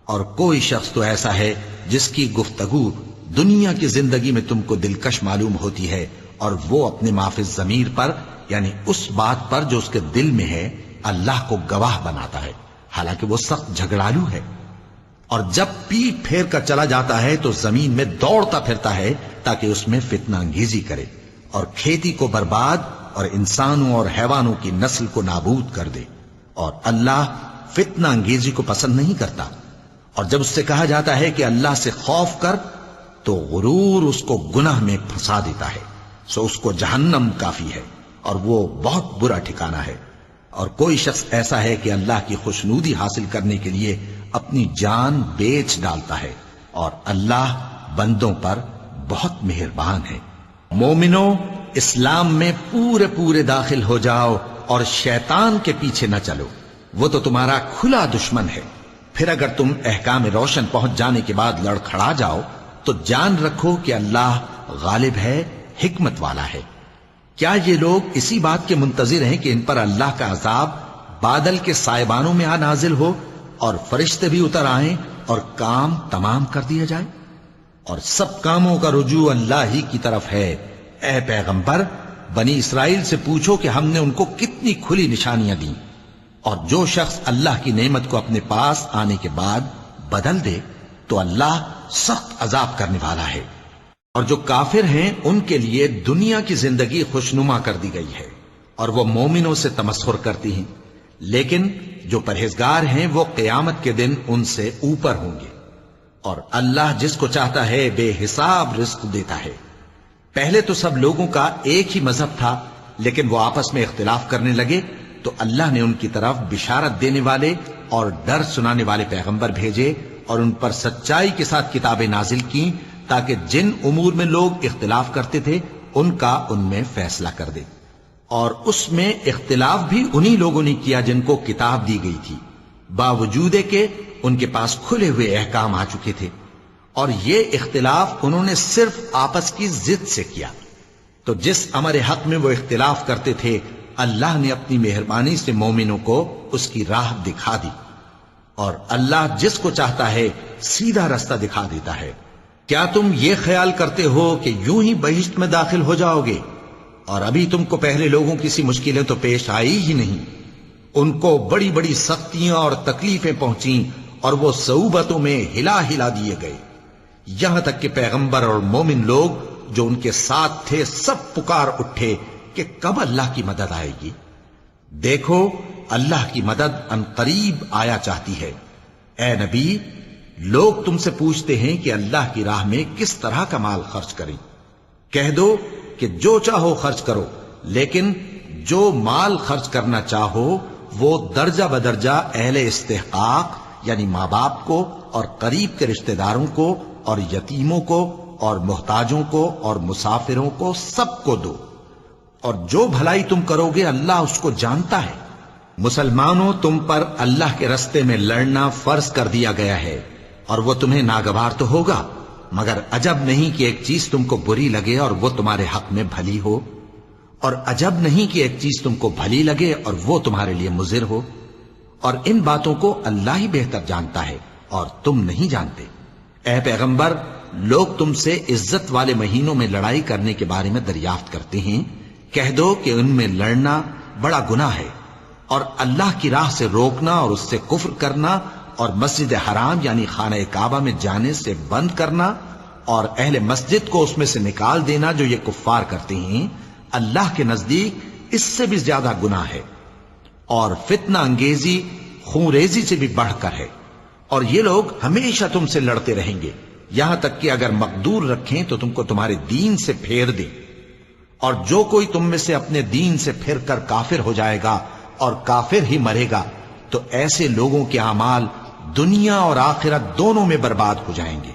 اور کوئی شخص تو ایسا ہے جس کی گفتگو دنیا کی زندگی میں تم کو دلکش معلوم ہوتی ہے اور وہ اپنے معافی ضمیر پر یعنی اس بات پر جو اس کے دل میں ہے اللہ کو گواہ بناتا ہے، حالانکہ وہ سخت جھگڑالو ہے۔ اور جب پیٹ پھیر کر چلا جاتا ہے تو زمین میں دوڑتا پھرتا ہے تاکہ اس میں فتنہ انگیزی کرے اور کھیتی کو برباد اور انسانوں اور حیوانوں کی نسل کو نابود کر دے، اور اللہ فتنہ انگیزی کو پسند نہیں کرتا۔ اور جب اس سے کہا جاتا ہے کہ اللہ سے خوف کر تو غرور اس کو گناہ میں پھنسا دیتا ہے، سو اس کو جہنم کافی ہے اور وہ بہت برا ٹھکانہ ہے۔ اور کوئی شخص ایسا ہے کہ اللہ کی خوشنودی حاصل کرنے کے لیے اپنی جان بیچ ڈالتا ہے، اور اللہ بندوں پر بہت مہربان ہے۔ مومنو، اسلام میں پورے پورے داخل ہو جاؤ اور شیطان کے پیچھے نہ چلو، وہ تو تمہارا کھلا دشمن ہے۔ پھر اگر تم احکام روشن پہنچ جانے کے بعد لڑکھڑا جاؤ تو جان رکھو کہ اللہ غالب ہے، حکمت والا ہے۔ کیا یہ لوگ اسی بات کے منتظر ہیں کہ ان پر اللہ کا عذاب بادل کے سائبانوں میں آ نازل ہو اور فرشتے بھی اتر آئیں اور کام تمام کر دیا جائے؟ اور سب کاموں کا رجوع اللہ ہی کی طرف ہے۔ اے پیغمبر، بنی اسرائیل سے پوچھو کہ ہم نے ان کو کتنی کھلی نشانیاں دیں، اور جو شخص اللہ کی نعمت کو اپنے پاس آنے کے بعد بدل دے تو اللہ سخت عذاب کرنے والا ہے۔ اور جو کافر ہیں ان کے لیے دنیا کی زندگی خوشنما کر دی گئی ہے اور وہ مومنوں سے تمسخر کرتی ہیں، لیکن جو پرہیزگار ہیں وہ قیامت کے دن ان سے اوپر ہوں گے۔ اور اللہ جس کو چاہتا ہے بے حساب رزق دیتا ہے۔ پہلے تو سب لوگوں کا ایک ہی مذہب تھا، لیکن وہ آپس میں اختلاف کرنے لگے تو اللہ نے ان کی طرف بشارت دینے والے اور ڈر سنانے والے پیغمبر بھیجے اور ان پر سچائی کے ساتھ کتابیں نازل کی تاکہ جن امور میں لوگ اختلاف کرتے تھے ان کا ان میں فیصلہ کر دے۔ اور اس میں اختلاف بھی انہی لوگوں نے کیا جن کو کتاب دی گئی تھی، باوجود کہ ان کے پاس کھلے ہوئے احکام آ چکے تھے، اور یہ اختلاف انہوں نے صرف آپس کی ضد سے کیا۔ تو جس امر حق میں وہ اختلاف کرتے تھے اللہ نے اپنی مہربانی سے مومنوں کو اس کی راہ دکھا دی، اور اللہ جس کو چاہتا ہے سیدھا رستہ دکھا دیتا ہے۔ کیا تم یہ خیال کرتے ہو کہ یوں ہی بہشت میں داخل ہو جاؤ گے؟ اور ابھی تم کو پہلے لوگوں کی سی مشکلیں تو پیش آئی ہی نہیں، ان کو بڑی بڑی سختیاں اور تکلیفیں پہنچیں اور وہ صعوبتوں میں ہلا ہلا دیے گئے، یہاں تک کہ پیغمبر اور مومن لوگ جو ان کے ساتھ تھے سب پکار اٹھے کہ کب اللہ کی مدد آئے گی۔ دیکھو اللہ کی مدد ان قریب آیا چاہتی ہے۔ اے نبی، لوگ تم سے پوچھتے ہیں کہ اللہ کی راہ میں کس طرح کا مال خرچ کریں۔ کہہ دو کہ جو چاہو خرچ کرو، لیکن جو مال خرچ کرنا چاہو وہ درجہ بدرجہ اہل استحقاق یعنی ماں باپ کو اور قریب کے رشتہ داروں کو اور یتیموں کو اور محتاجوں کو اور مسافروں کو سب کو دو، اور جو بھلائی تم کرو گے اللہ اس کو جانتا ہے۔ مسلمانوں، تم پر اللہ کے رستے میں لڑنا فرض کر دیا گیا ہے، اور وہ تمہیں ناگوار تو ہوگا، مگر عجب نہیں کہ ایک چیز تم کو بری لگے اور وہ تمہارے حق میں بھلی ہو، اور عجب نہیں کہ ایک چیز تم کو بھلی لگے اور وہ تمہارے لیے مضر ہو، اور ان باتوں کو اللہ ہی بہتر جانتا ہے اور تم نہیں جانتے۔ اے پیغمبر، لوگ تم سے عزت والے مہینوں میں لڑائی کرنے کے بارے میں دریافت کرتے ہیں، کہہ دو کہ ان میں لڑنا بڑا گناہ ہے، اور اللہ کی راہ سے روکنا اور اس سے کفر کرنا اور مسجد حرام یعنی خانہ کعبہ میں جانے سے بند کرنا اور اہل مسجد کو اس میں سے نکال دینا جو یہ کفار کرتے ہیں، اللہ کے نزدیک اس سے بھی زیادہ گناہ ہے، اور فتنہ انگیزی خون ریزی سے بھی بڑھ کر ہے۔ اور یہ لوگ ہمیشہ تم سے لڑتے رہیں گے، یہاں تک کہ اگر مقدور رکھیں تو تم کو تمہارے دین سے پھیر دیں، اور جو کوئی تم میں سے اپنے دین سے پھر کر کافر ہو جائے گا اور کافر ہی مرے گا تو ایسے لوگوں کے اعمال دنیا اور آخرت دونوں میں برباد ہو جائیں گے،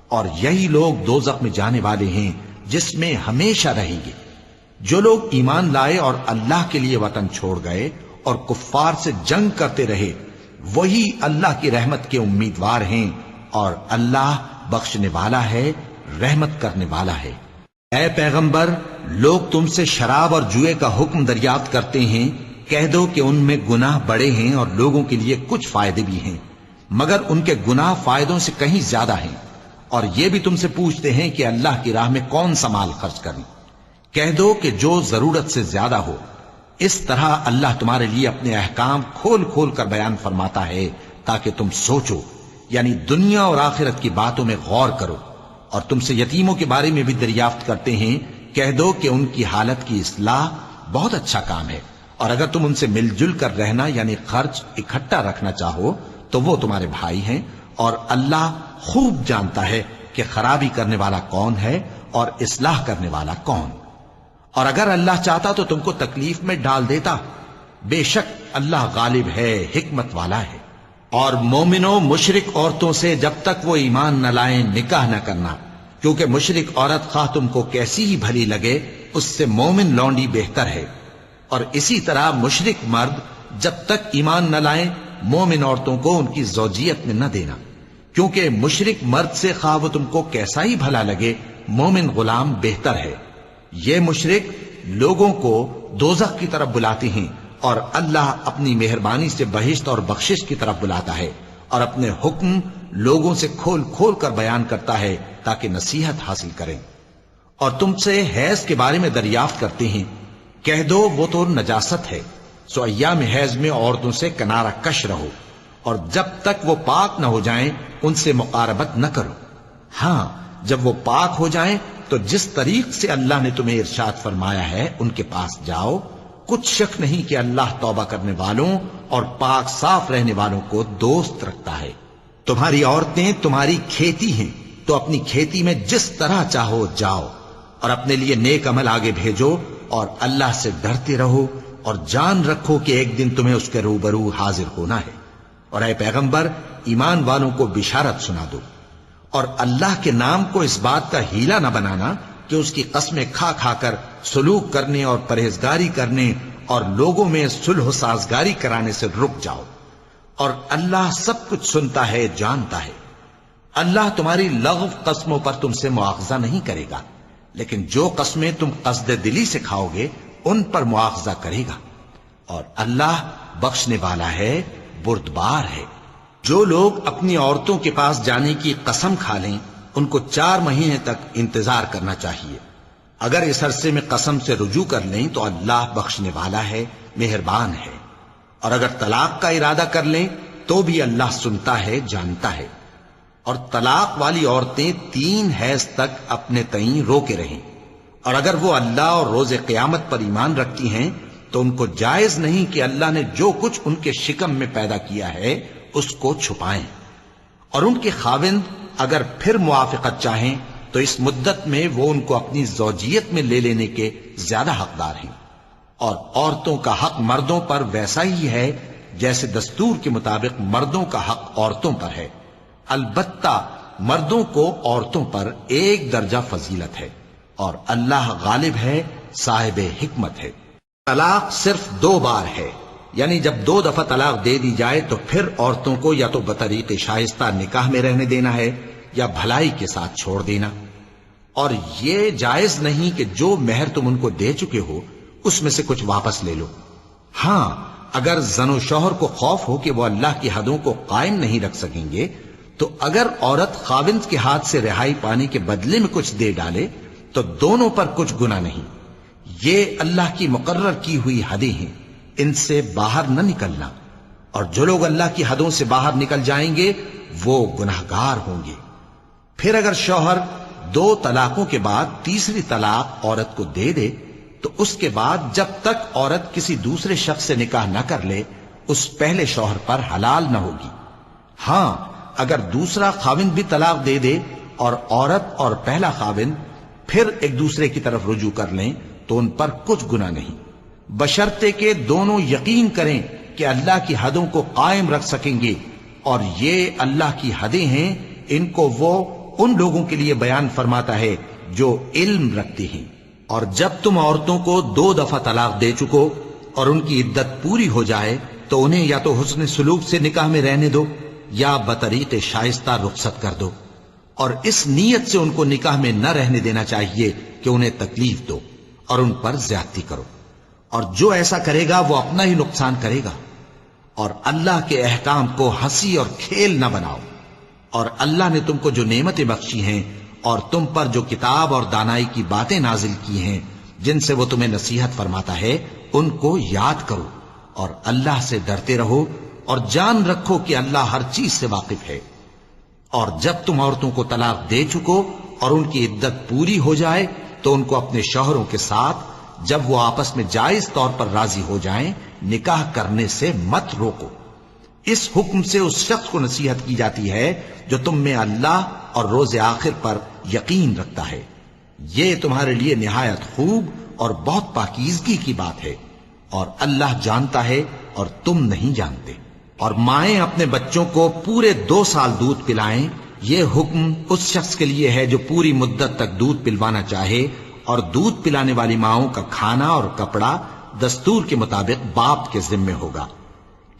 اور یہی لوگ دوزخ میں جانے والے ہیں جس میں ہمیشہ رہیں گے۔ جو لوگ ایمان لائے اور اللہ کے لیے وطن چھوڑ گئے اور کفار سے جنگ کرتے رہے وہی اللہ کی رحمت کے امیدوار ہیں، اور اللہ بخشنے والا ہے، رحمت کرنے والا ہے۔ اے پیغمبر، لوگ تم سے شراب اور جوئے کا حکم دریافت کرتے ہیں، کہہ دو کہ ان میں گناہ بڑے ہیں اور لوگوں کے لیے کچھ فائدے بھی ہیں، مگر ان کے گناہ فائدوں سے کہیں زیادہ ہیں۔ اور یہ بھی تم سے پوچھتے ہیں کہ اللہ کی راہ میں کون سا مال خرچ کریں، کہہ دو کہ جو ضرورت سے زیادہ ہو. اس طرح اللہ تمہارے لیے اپنے احکام کھول کھول کر بیان فرماتا ہے تاکہ تم سوچو، یعنی دنیا اور آخرت کی باتوں میں غور کرو. اور تم سے یتیموں کے بارے میں بھی دریافت کرتے ہیں، کہہ دو کہ ان کی حالت کی اصلاح بہت اچھا کام ہے، اور اگر تم ان سے مل جل کر رہنا یعنی خرچ اکٹھا رکھنا چاہو تو وہ تمہارے بھائی ہیں، اور اللہ خوب جانتا ہے کہ خرابی کرنے والا کون ہے اور اصلاح کرنے والا کون. اور اگر اللہ چاہتا تو تم کو تکلیف میں ڈال دیتا، بے شک اللہ غالب ہے، حکمت والا ہے. اور مومنوں مشرک عورتوں سے جب تک وہ ایمان نہ لائیں نکاح نہ کرنا، کیونکہ مشرک عورت خواہ تم کو کیسی ہی بھلی لگے اس سے مومن لونڈی بہتر ہے. اور اسی طرح مشرک مرد جب تک ایمان نہ لائیں مومن عورتوں کو ان کی زوجیت میں نہ دینا، کیونکہ مشرک مرد سے خواہ وہ تم کو کیسا ہی بھلا لگے مومن غلام بہتر ہے. یہ مشرک لوگوں کو دوزخ کی طرف بلاتے ہیں، اور اللہ اپنی مہربانی سے بہشت اور بخشش کی طرف بلاتا ہے، اور اپنے حکم لوگوں سے کھول کھول کر بیان کرتا ہے تاکہ نصیحت حاصل کریں. اور تم سے حیض کے بارے میں دریافت کرتے ہیں، کہہ دو وہ تو نجاست ہے، سو ایام حیض میں عورتوں سے کنارہ کش رہو، اور جب تک وہ پاک نہ ہو جائیں ان سے مقاربت نہ کرو. ہاں جب وہ پاک ہو جائیں تو جس طریق سے اللہ نے تمہیں ارشاد فرمایا ہے ان کے پاس جاؤ. کچھ شک نہیں کہ اللہ توبہ کرنے والوں اور پاک صاف رہنے والوں کو دوست رکھتا ہے. تمہاری عورتیں تمہاری کھیتی ہیں، تو اپنی کھیتی میں جس طرح چاہو جاؤ، اور اپنے لیے نیک عمل آگے بھیجو، اور اللہ سے ڈرتے رہو، اور جان رکھو کہ ایک دن تمہیں اس کے روبرو حاضر ہونا ہے. اور اے پیغمبر ایمان والوں کو بشارت سنا دو، اور اللہ کے نام کو اس بات کا ہیلا نہ بنانا کہ اس کی قسمیں کھا کھا کر سلوک کرنے اور پرہیزگاری کرنے اور لوگوں میں صلح و سازگاری کرانے سے رک جاؤ. اور اللہ سب کچھ سنتا ہے، جانتا ہے. اللہ تمہاری لغو قسموں پر تم سے مواخذہ نہیں کرے گا، لیکن جو قسمیں تم قصد دلی سے کھاؤ گے ان پر مواخذہ کرے گا. اور اللہ بخشنے والا ہے، بردبار ہے. جو لوگ اپنی عورتوں کے پاس جانے کی قسم کھا لیں ان کو 4 مہینے تک انتظار کرنا چاہیے. اگر اس عرصے میں قسم سے رجوع کر لیں تو اللہ بخشنے والا ہے، مہربان ہے. اور اگر طلاق کا ارادہ کر لیں تو بھی اللہ سنتا ہے، جانتا ہے. اور طلاق والی عورتیں 3 حیض تک اپنے تئیں روکے رہیں، اور اگر وہ اللہ اور روز قیامت پر ایمان رکھتی ہیں تو ان کو جائز نہیں کہ اللہ نے جو کچھ ان کے شکم میں پیدا کیا ہے اس کو چھپائیں. اور ان کے خاوند اگر پھر موافقت چاہیں تو اس مدت میں وہ ان کو اپنی زوجیت میں لے لینے کے زیادہ حقدار ہیں. اور عورتوں کا حق مردوں پر ویسا ہی ہے جیسے دستور کے مطابق مردوں کا حق عورتوں پر ہے. البتہ مردوں کو عورتوں پر 1 درجہ فضیلت ہے، اور اللہ غالب ہے، صاحب حکمت ہے. طلاق صرف 2 بار ہے، یعنی جب 2 دفعہ طلاق دے دی جائے تو پھر عورتوں کو یا تو بطریق شائستہ نکاح میں رہنے دینا ہے یا بھلائی کے ساتھ چھوڑ دینا. اور یہ جائز نہیں کہ جو مہر تم ان کو دے چکے ہو اس میں سے کچھ واپس لے لو. ہاں اگر زن و شوہر کو خوف ہو کہ وہ اللہ کی حدوں کو قائم نہیں رکھ سکیں گے تو اگر عورت خاوند کے ہاتھ سے رہائی پانے کے بدلے میں کچھ دے ڈالے تو دونوں پر کچھ گناہ نہیں. یہ اللہ کی مقرر کی ہوئی حدیں ہیں، ان سے باہر نہ نکلنا. اور جو لوگ اللہ کی حدوں سے باہر نکل جائیں گے وہ گناہگار ہوں گے. پھر اگر شوہر 2 طلاقوں کے بعد تیسری طلاق عورت کو دے دے تو اس کے بعد جب تک عورت کسی دوسرے شخص سے نکاح نہ کر لے اس پہلے شوہر پر حلال نہ ہوگی. ہاں اگر دوسرا خاوند بھی طلاق دے دے اور عورت اور پہلا خاوند پھر ایک دوسرے کی طرف رجوع کر لیں تو ان پر کچھ گناہ نہیں، بشرطے کہ دونوں یقین کریں کہ اللہ کی حدوں کو قائم رکھ سکیں گے. اور یہ اللہ کی حدیں ہیں، ان کو وہ ان لوگوں کے لیے بیان فرماتا ہے جو علم رکھتے ہیں. اور جب تم عورتوں کو 2 دفعہ طلاق دے چکو اور ان کی عدت پوری ہو جائے تو انہیں یا تو حسن سلوک سے نکاح میں رہنے دو یا بطریق شائستہ رخصت کر دو. اور اس نیت سے ان کو نکاح میں نہ رہنے دینا چاہیے کہ انہیں تکلیف دو اور ان پر زیادتی کرو. اور جو ایسا کرے گا وہ اپنا ہی نقصان کرے گا. اور اللہ کے احکام کو ہنسی اور کھیل نہ بناؤ. اور اللہ نے تم کو جو نعمتیں بخشی ہیں اور تم پر جو کتاب اور دانائی کی باتیں نازل کی ہیں جن سے وہ تمہیں نصیحت فرماتا ہے ان کو یاد کرو، اور اللہ سے ڈرتے رہو، اور جان رکھو کہ اللہ ہر چیز سے واقف ہے۔ اور جب تم عورتوں کو طلاق دے چکو اور ان کی عدت پوری ہو جائے تو ان کو اپنے شوہروں کے ساتھ جب وہ آپس میں جائز طور پر راضی ہو جائیں نکاح کرنے سے مت روکو۔ اس حکم سے اس شخص کو نصیحت کی جاتی ہے جو تم میں اللہ اور روز آخر پر یقین رکھتا ہے۔ یہ تمہارے لیے نہایت خوب اور بہت پاکیزگی کی بات ہے، اور اللہ جانتا ہے اور تم نہیں جانتے۔ اور مائیں اپنے بچوں کو پورے 2 سال دودھ پلائیں، یہ حکم اس شخص کے لیے ہے جو پوری مدت تک دودھ پلوانا چاہے، اور دودھ پلانے والی ماؤں کا کھانا اور کپڑا دستور کے مطابق باپ کے ذمے ہوگا۔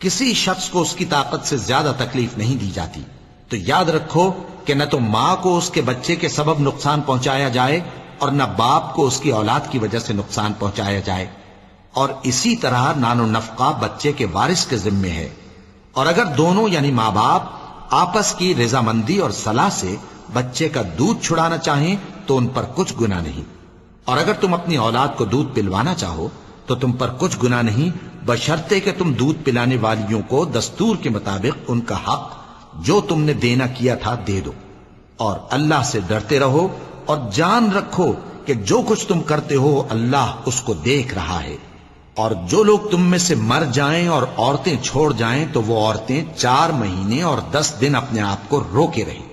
کسی شخص کو اس کی طاقت سے زیادہ تکلیف نہیں دی جاتی، تو یاد رکھو کہ نہ تو ماں کو اس کے بچے کے سبب نقصان پہنچایا جائے اور نہ باپ کو اس کی اولاد کی وجہ سے نقصان پہنچایا جائے، اور اسی طرح نان و نفقہ بچے کے وارث کے ذمے ہے۔ اور اگر دونوں یعنی ماں باپ آپس کی رضامندی اور صلاح سے بچے کا دودھ چھڑانا چاہیں تو ان پر کچھ گناہ نہیں، اور اگر تم اپنی اولاد کو دودھ پلوانا چاہو تو تم پر کچھ گناہ نہیں، بشرطے کہ تم دودھ پلانے والیوں کو دستور کے مطابق ان کا حق جو تم نے دینا کیا تھا دے دو۔ اور اللہ سے ڈرتے رہو اور جان رکھو کہ جو کچھ تم کرتے ہو اللہ اس کو دیکھ رہا ہے۔ اور جو لوگ تم میں سے مر جائیں اور عورتیں چھوڑ جائیں تو وہ عورتیں 4 مہینے اور 10 دن اپنے آپ کو روکے رہیں،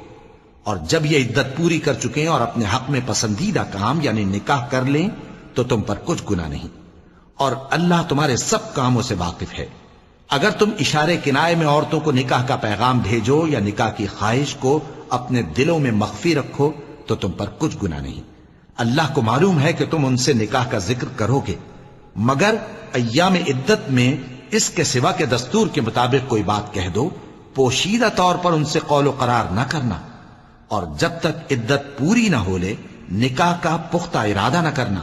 اور جب یہ عدت پوری کر چکیں اور اپنے حق میں پسندیدہ کام یعنی نکاح کر لیں تو تم پر کچھ گناہ نہیں، اور اللہ تمہارے سب کاموں سے واقف ہے۔ اگر تم اشارے کنائے میں عورتوں کو نکاح کا پیغام بھیجو یا نکاح کی خواہش کو اپنے دلوں میں مخفی رکھو تو تم پر کچھ گناہ نہیں۔ اللہ کو معلوم ہے کہ تم ان سے نکاح کا ذکر کرو گے، مگر ایام عدت میں اس کے سوا کے دستور کے مطابق کوئی بات کہہ دو، پوشیدہ طور پر ان سے قول و قرار نہ کرنا، اور جب تک عدت پوری نہ ہو لے نکاح کا پختہ ارادہ نہ کرنا۔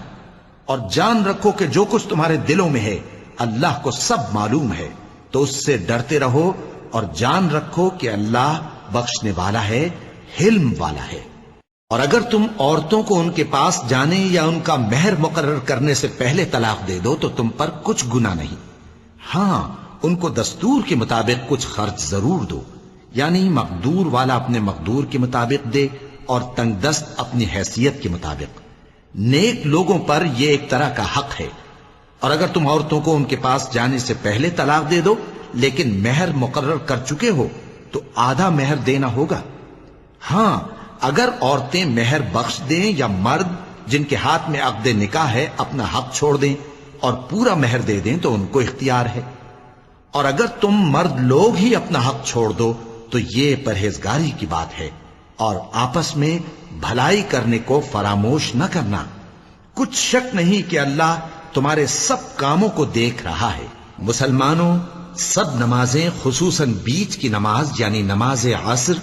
اور جان رکھو کہ جو کچھ تمہارے دلوں میں ہے اللہ کو سب معلوم ہے، تو اس سے ڈرتے رہو اور جان رکھو کہ اللہ بخشنے والا ہے، حلم والا ہے۔ اور اگر تم عورتوں کو ان کے پاس جانے یا ان کا مہر مقرر کرنے سے پہلے طلاق دے دو تو تم پر کچھ گناہ نہیں، ہاں ان کو دستور کے مطابق کچھ خرچ ضرور دو، یعنی مقدور والا اپنے مقدور کے مطابق دے اور تنگ دست اپنی حیثیت کے مطابق۔ نیک لوگوں پر یہ ایک طرح کا حق ہے۔ اور اگر تم عورتوں کو ان کے پاس جانے سے پہلے طلاق دے دو لیکن مہر مقرر کر چکے ہو تو آدھا مہر دینا ہوگا۔ ہاں اگر عورتیں مہر بخش دیں یا مرد جن کے ہاتھ میں عقد نکاح ہے اپنا حق چھوڑ دیں اور پورا مہر دے دیں تو ان کو اختیار ہے۔ اور اگر تم مرد لوگ ہی اپنا حق چھوڑ دو تو یہ پرہیزگاری کی بات ہے، اور آپس میں بھلائی کرنے کو فراموش نہ کرنا۔ کچھ شک نہیں کہ اللہ تمہارے سب کاموں کو دیکھ رہا ہے۔ مسلمانوں، سب نمازیں خصوصاً بیچ کی نماز یعنی نماز عصر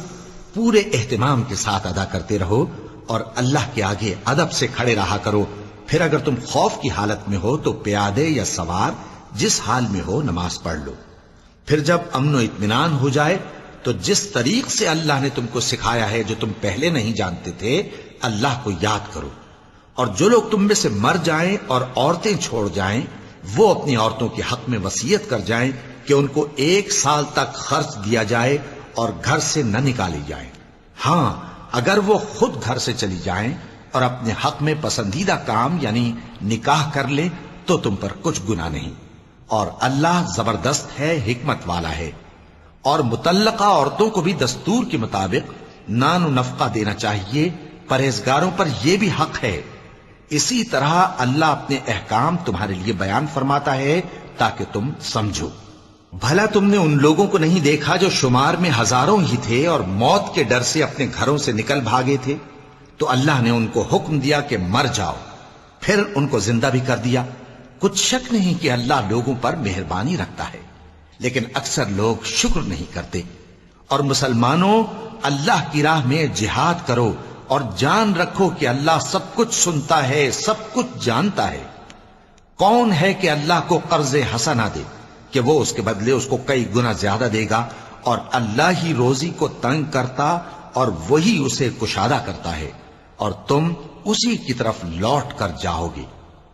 پورے اہتمام کے ساتھ ادا کرتے رہو، اور اللہ کے آگے ادب سے کھڑے رہا کرو۔ پھر اگر تم خوف کی حالت میں ہو تو پیادے یا سوار جس حال میں ہو نماز پڑھ لو۔ پھر جب امن و اطمینان ہو جائے تو جس طریق سے اللہ نے تم کو سکھایا ہے جو تم پہلے نہیں جانتے تھے اللہ کو یاد کرو۔ اور جو لوگ تم میں سے مر جائیں اور عورتیں چھوڑ جائیں وہ اپنی عورتوں کے حق میں وصیت کر جائیں کہ ان کو 1 سال تک خرچ دیا جائے اور گھر سے نہ نکالی جائیں۔ ہاں اگر وہ خود گھر سے چلی جائیں اور اپنے حق میں پسندیدہ کام یعنی نکاح کر لیں تو تم پر کچھ گناہ نہیں، اور اللہ زبردست ہے، حکمت والا ہے۔ اور مطلقہ عورتوں کو بھی دستور کے مطابق نان و نفقہ دینا چاہیے، پرہیزگاروں پر یہ بھی حق ہے۔ اسی طرح اللہ اپنے احکام تمہارے لیے بیان فرماتا ہے تاکہ تم سمجھو۔ بھلا تم نے ان لوگوں کو نہیں دیکھا جو شمار میں ہزاروں ہی تھے اور موت کے ڈر سے اپنے گھروں سے نکل بھاگے تھے؟ تو اللہ نے ان کو حکم دیا کہ مر جاؤ، پھر ان کو زندہ بھی کر دیا۔ کچھ شک نہیں کہ اللہ لوگوں پر مہربانی رکھتا ہے، لیکن اکثر لوگ شکر نہیں کرتے۔ اور مسلمانوں، اللہ کی راہ میں جہاد کرو اور جان رکھو کہ اللہ سب کچھ سنتا ہے، سب کچھ جانتا ہے۔ کون ہے کہ اللہ کو قرض حسنہ دے کہ وہ اس کے بدلے اس کو کئی گنا زیادہ دے گا؟ اور اللہ ہی روزی کو تنگ کرتا اور وہی اسے کشادہ کرتا ہے، اور تم اسی کی طرف لوٹ کر جاؤ گے۔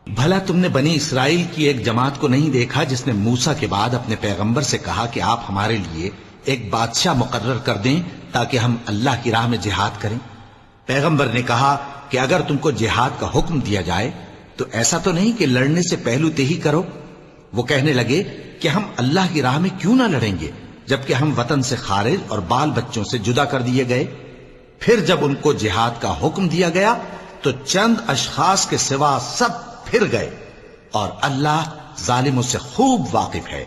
بھلا تم نے بنی اسرائیل کی ایک جماعت کو نہیں دیکھا جس نے موسیٰ کے بعد اپنے پیغمبر سے کہا کہ آپ ہمارے لیے ایک بادشاہ مقرر کر دیں تاکہ ہم اللہ کی راہ میں جہاد کریں؟ پیغمبر نے کہا کہ اگر تم کو جہاد کا حکم دیا جائے تو ایسا تو نہیں کہ لڑنے سے پہلو تہی کرو۔ وہ کہنے لگے کہ ہم اللہ کی راہ میں کیوں نہ لڑیں گے جبکہ ہم وطن سے خارج اور بال بچوں سے جدا کر دیے گئے۔ پھر جب ان کو جہاد کا حکم دیا گیا تو چند اشخاص کے سوا سب پھر گئے، اور اللہ ظالموں سے خوب واقف ہے۔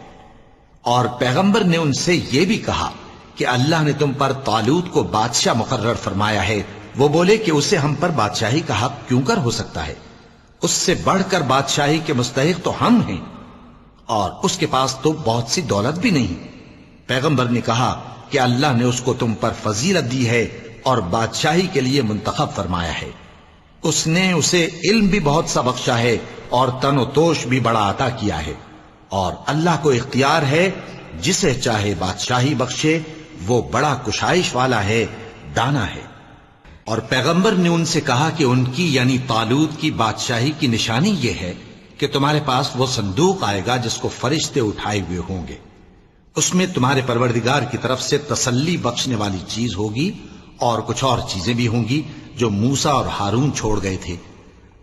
اور پیغمبر نے ان سے یہ بھی کہا کہ اللہ نے تم پر طالوت کو بادشاہ مقرر فرمایا ہے۔ وہ بولے کہ اسے ہم پر بادشاہی کا حق کیوں کر ہو سکتا ہے؟ اس سے بڑھ کر بادشاہی کے مستحق تو ہم ہیں، اور اس کے پاس تو بہت سی دولت بھی نہیں۔ پیغمبر نے کہا کہ اللہ نے اس کو تم پر فضیلت دی ہے اور بادشاہی کے لیے منتخب فرمایا ہے۔ اس نے اسے علم بھی بہت سا بخشا ہے اور تن و توش بھی بڑا عطا کیا ہے، اور اللہ کو اختیار ہے جسے چاہے بادشاہی بخشے، وہ بڑا کشائش والا ہے، دانا ہے۔ اور پیغمبر نے ان سے کہا کہ ان کی یعنی طالوت کی بادشاہی کی نشانی یہ ہے کہ تمہارے پاس وہ صندوق آئے گا جس کو فرشتے اٹھائے ہوئے ہوں گے۔ اس میں تمہارے پروردگار کی طرف سے تسلی بخشنے والی چیز ہوگی اور کچھ اور چیزیں بھی ہوں گی جو موسیٰ اور ہارون چھوڑ گئے تھے۔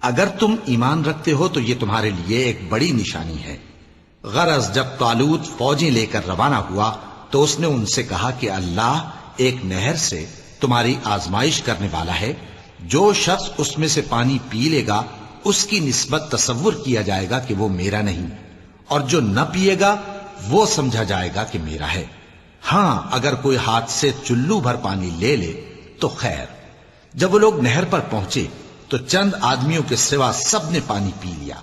اگر تم ایمان رکھتے ہو تو یہ تمہارے لیے ایک بڑی نشانی ہے۔ غرض جب طالوت فوجیں لے کر روانہ ہوا تو اس نے ان سے کہا کہ اللہ ایک نہر سے تمہاری آزمائش کرنے والا ہے، جو شخص اس میں سے پانی پی لے گا اس کی نسبت تصور کیا جائے گا کہ وہ میرا نہیں، اور جو نہ پیے گا وہ سمجھا جائے گا کہ میرا ہے۔ ہاں اگر کوئی ہاتھ سے چلو بھر پانی لے لے تو خیر۔ جب وہ لوگ نہر پر پہنچے تو چند آدمیوں کے سوا سب نے پانی پی لیا۔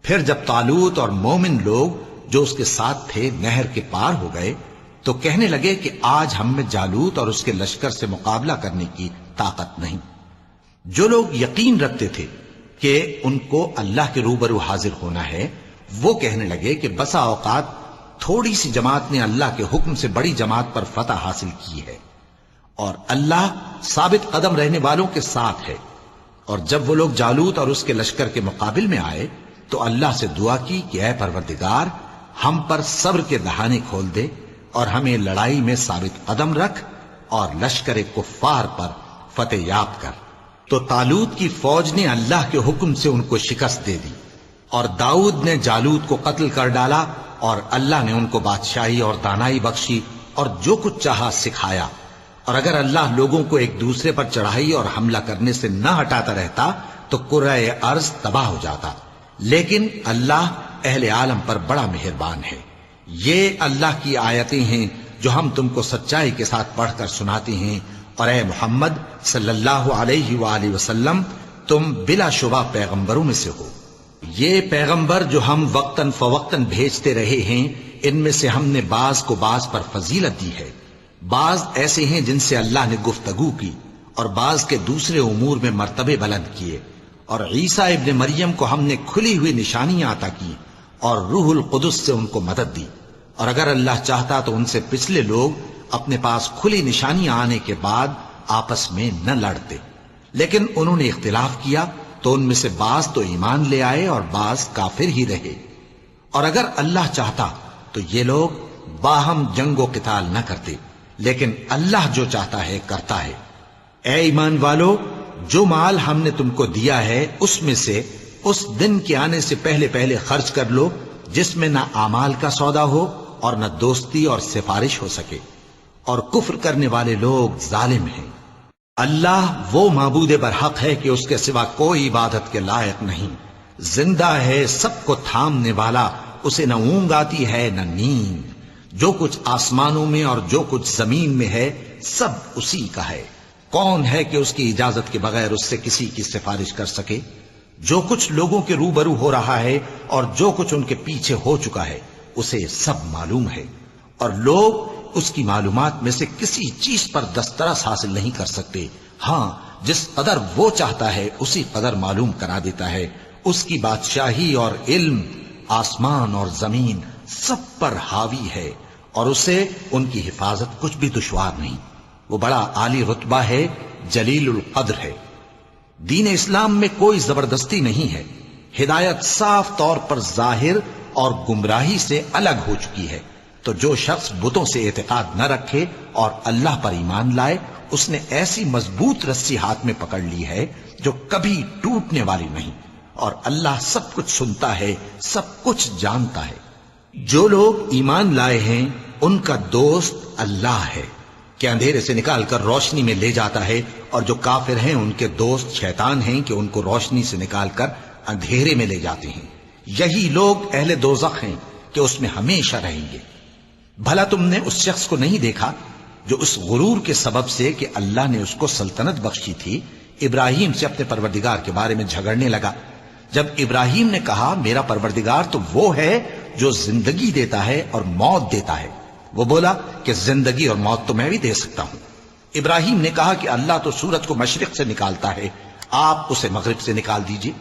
پھر جب طالوت اور مومن لوگ جو اس کے ساتھ تھے نہر کے پار ہو گئے تو کہنے لگے کہ آج ہم میں جالوت اور اس کے لشکر سے مقابلہ کرنے کی طاقت نہیں۔ جو لوگ یقین رکھتے تھے کہ ان کو اللہ کے روبرو حاضر ہونا ہے، وہ کہنے لگے کہ بسا اوقات تھوڑی سی جماعت نے اللہ کے حکم سے بڑی جماعت پر فتح حاصل کی ہے، اور اللہ ثابت قدم رہنے والوں کے ساتھ ہے۔ اور جب وہ لوگ جالوت اور اس کے لشکر کے مقابل میں آئے تو اللہ سے دعا کی کہ اے پروردگار، ہم پر صبر کے دہانے کھول دے اور ہمیں لڑائی میں ثابت قدم رکھ اور لشکر کفار پر فتح یاب کر۔ تو طالوت کی فوج نے اللہ کے حکم سے ان کو شکست دے دی، اور داؤد نے جالوت کو قتل کر ڈالا، اور اللہ نے ان کو بادشاہی اور دانائی بخشی اور جو کچھ چاہا سکھایا۔ اور اگر اللہ لوگوں کو ایک دوسرے پر چڑھائی اور حملہ کرنے سے نہ ہٹاتا رہتا تو کرۂ ارض تباہ ہو جاتا، لیکن اللہ اہل عالم پر بڑا مہربان ہے۔ یہ اللہ کی آیتیں ہیں جو ہم تم کو سچائی کے ساتھ پڑھ کر سناتے ہیں، اور اے محمد صلی اللہ علیہ وآلہ وسلم تم بلا شبہ پیغمبروں میں سے ہو۔ یہ پیغمبر جو ہم وقتاً فوقتاً بھیجتے رہے ہیں، ان میں سے ہم نے بعض کو بعض پر فضیلت دی ہے۔ بعض ایسے ہیں جن سے اللہ نے گفتگو کی، اور بعض کے دوسرے امور میں مرتبے بلند کیے۔ اور عیسیٰ ابن مریم کو ہم نے کھلی ہوئی نشانیاں عطا کی اور روح القدس سے ان کو مدد دی، اور اگر اللہ چاہتا تو ان سے پچھلے لوگ اپنے پاس کھلی نشانیاں آنے کے بعد آپس میں نہ لڑتے، لیکن انہوں نے اختلاف کیا تو ان میں سے بعض تو ایمان لے آئے اور بعض کافر ہی رہے۔ اور اگر اللہ چاہتا تو یہ لوگ باہم جنگ و قتال نہ کرتے، لیکن اللہ جو چاہتا ہے کرتا ہے۔ اے ایمان والو، جو مال ہم نے تم کو دیا ہے اس میں سے اس دن کے آنے سے پہلے پہلے خرچ کر لو جس میں نہ اعمال کا سودا ہو اور نہ دوستی اور سفارش ہو سکے، اور کفر کرنے والے لوگ ظالم ہیں۔ اللہ وہ معبود برحق ہے کہ اس کے سوا کوئی عبادت کے لائق نہیں، زندہ ہے، سب کو تھامنے والا، اسے نہ اونگ آتی ہے نہ نیند۔ جو کچھ آسمانوں میں اور جو کچھ زمین میں ہے سب اسی کا ہے۔ کون ہے کہ اس کی اجازت کے بغیر اس سے کسی کی سفارش کر سکے؟ جو کچھ لوگوں کے روبرو ہو رہا ہے اور جو کچھ ان کے پیچھے ہو چکا ہے اسے سب معلوم ہے، اور لوگ اس کی معلومات میں سے کسی چیز پر دسترس حاصل نہیں کر سکتے۔ ہاں جس قدر وہ چاہتا ہے اسی قدر معلوم کرا دیتا ہے۔ اس کی بادشاہی اور علم آسمان اور زمین سب پر حاوی ہے، اور اسے ان کی حفاظت کچھ بھی دشوار نہیں۔ وہ بڑا عالی رتبہ ہے، جلیل القدر ہے۔ دین اسلام میں کوئی زبردستی نہیں ہے، ہدایت صاف طور پر ظاہر اور گمراہی سے الگ ہو چکی ہے۔ تو جو شخص بتوں سے اعتقاد نہ رکھے اور اللہ پر ایمان لائے، اس نے ایسی مضبوط رسی ہاتھ میں پکڑ لی ہے جو کبھی ٹوٹنے والی نہیں، اور اللہ سب کچھ سنتا ہے، سب کچھ جانتا ہے۔ جو لوگ ایمان لائے ہیں ان کا دوست اللہ ہے کہ اندھیرے سے نکال کر روشنی میں لے جاتا ہے، اور جو کافر ہیں ان کے دوست شیطان ہیں کہ ان کو روشنی سے نکال کر اندھیرے میں لے جاتے ہیں۔ یہی لوگ اہل دوزخ ہیں کہ اس میں ہمیشہ رہیں گے۔ بھلا تم نے اس شخص کو نہیں دیکھا جو اس غرور کے سبب سے کہ اللہ نے اس کو سلطنت بخشی تھی، ابراہیم سے اپنے پروردگار کے بارے میں جھگڑنے لگا؟ جب ابراہیم نے کہا میرا پروردگار تو وہ ہے جو زندگی دیتا ہے اور موت دیتا ہے، وہ بولا کہ زندگی اور موت تو میں بھی دے سکتا ہوں۔ ابراہیم نے کہا کہ اللہ تو سورج کو مشرق سے نکالتا ہے، آپ اسے مغرب سے نکال دیجئے۔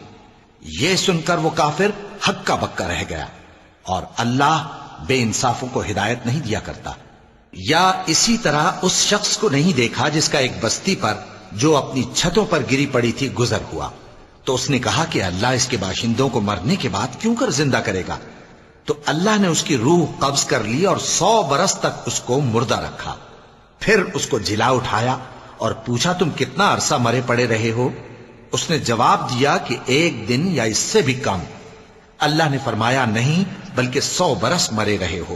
یہ سن کر وہ کافر ہکا بکا رہ گیا، اور اللہ بے انصافوں کو ہدایت نہیں دیا کرتا۔ یا اسی طرح اس شخص کو نہیں دیکھا جس کا ایک بستی پر جو اپنی چھتوں پر گری پڑی تھی گزر ہوا، تو اس نے کہا کہ اللہ اس کے باشندوں کو مرنے کے بعد کیوں کر زندہ کرے گا؟ تو اللہ نے اس کی روح قبض کر لی اور 100 برس تک اس کو مردہ رکھا۔ پھر اس کو جلا اٹھایا اور پوچھا تم کتنا عرصہ مرے پڑے رہے ہو؟ اس نے جواب دیا کہ 1 دن یا اس سے بھی کم۔ اللہ نے فرمایا نہیں بلکہ 100 برس مرے رہے ہو،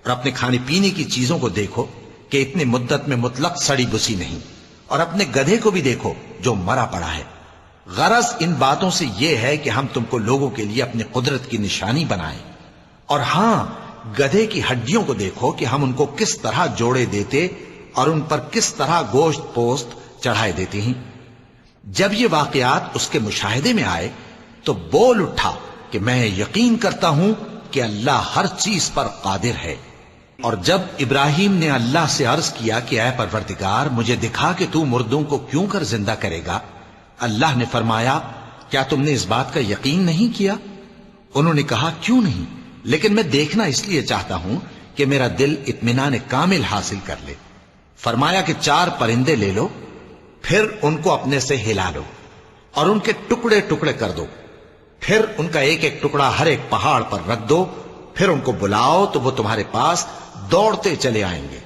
اور اپنے کھانے پینے کی چیزوں کو دیکھو کہ اتنی مدت میں مطلق سڑی بسی نہیں، اور اپنے گدھے کو بھی دیکھو جو مرا پڑا ہے۔ غرض ان باتوں سے یہ ہے کہ ہم تم کو لوگوں کے لیے اپنی قدرت کی نشانی بنائیں، اور ہاں گدھے کی ہڈیوں کو دیکھو کہ ہم ان کو کس طرح جوڑے دیتے اور ان پر کس طرح گوشت پوست چڑھائے دیتے ہیں۔ جب یہ واقعات اس کے مشاہدے میں آئے تو بول اٹھا کہ میں یقین کرتا ہوں کہ اللہ ہر چیز پر قادر ہے۔ اور جب ابراہیم نے اللہ سے عرض کیا کہ اے پروردگار مجھے دکھا کہ تو مردوں کو کیوں کر زندہ کرے گا، اللہ نے فرمایا کیا تم نے اس بات کا یقین نہیں کیا؟ انہوں نے کہا کیوں نہیں، لیکن میں دیکھنا اس لیے چاہتا ہوں کہ میرا دل اطمینان کامل حاصل کر لے۔ فرمایا کہ 4 پرندے لے لو، پھر ان کو اپنے سے ہلا لو اور ان کے ٹکڑے ٹکڑے کر دو، پھر ان کا ایک ایک ٹکڑا ہر ایک پہاڑ پر رکھ دو، پھر ان کو بلاؤ تو وہ تمہارے پاس دوڑتے چلے آئیں گے،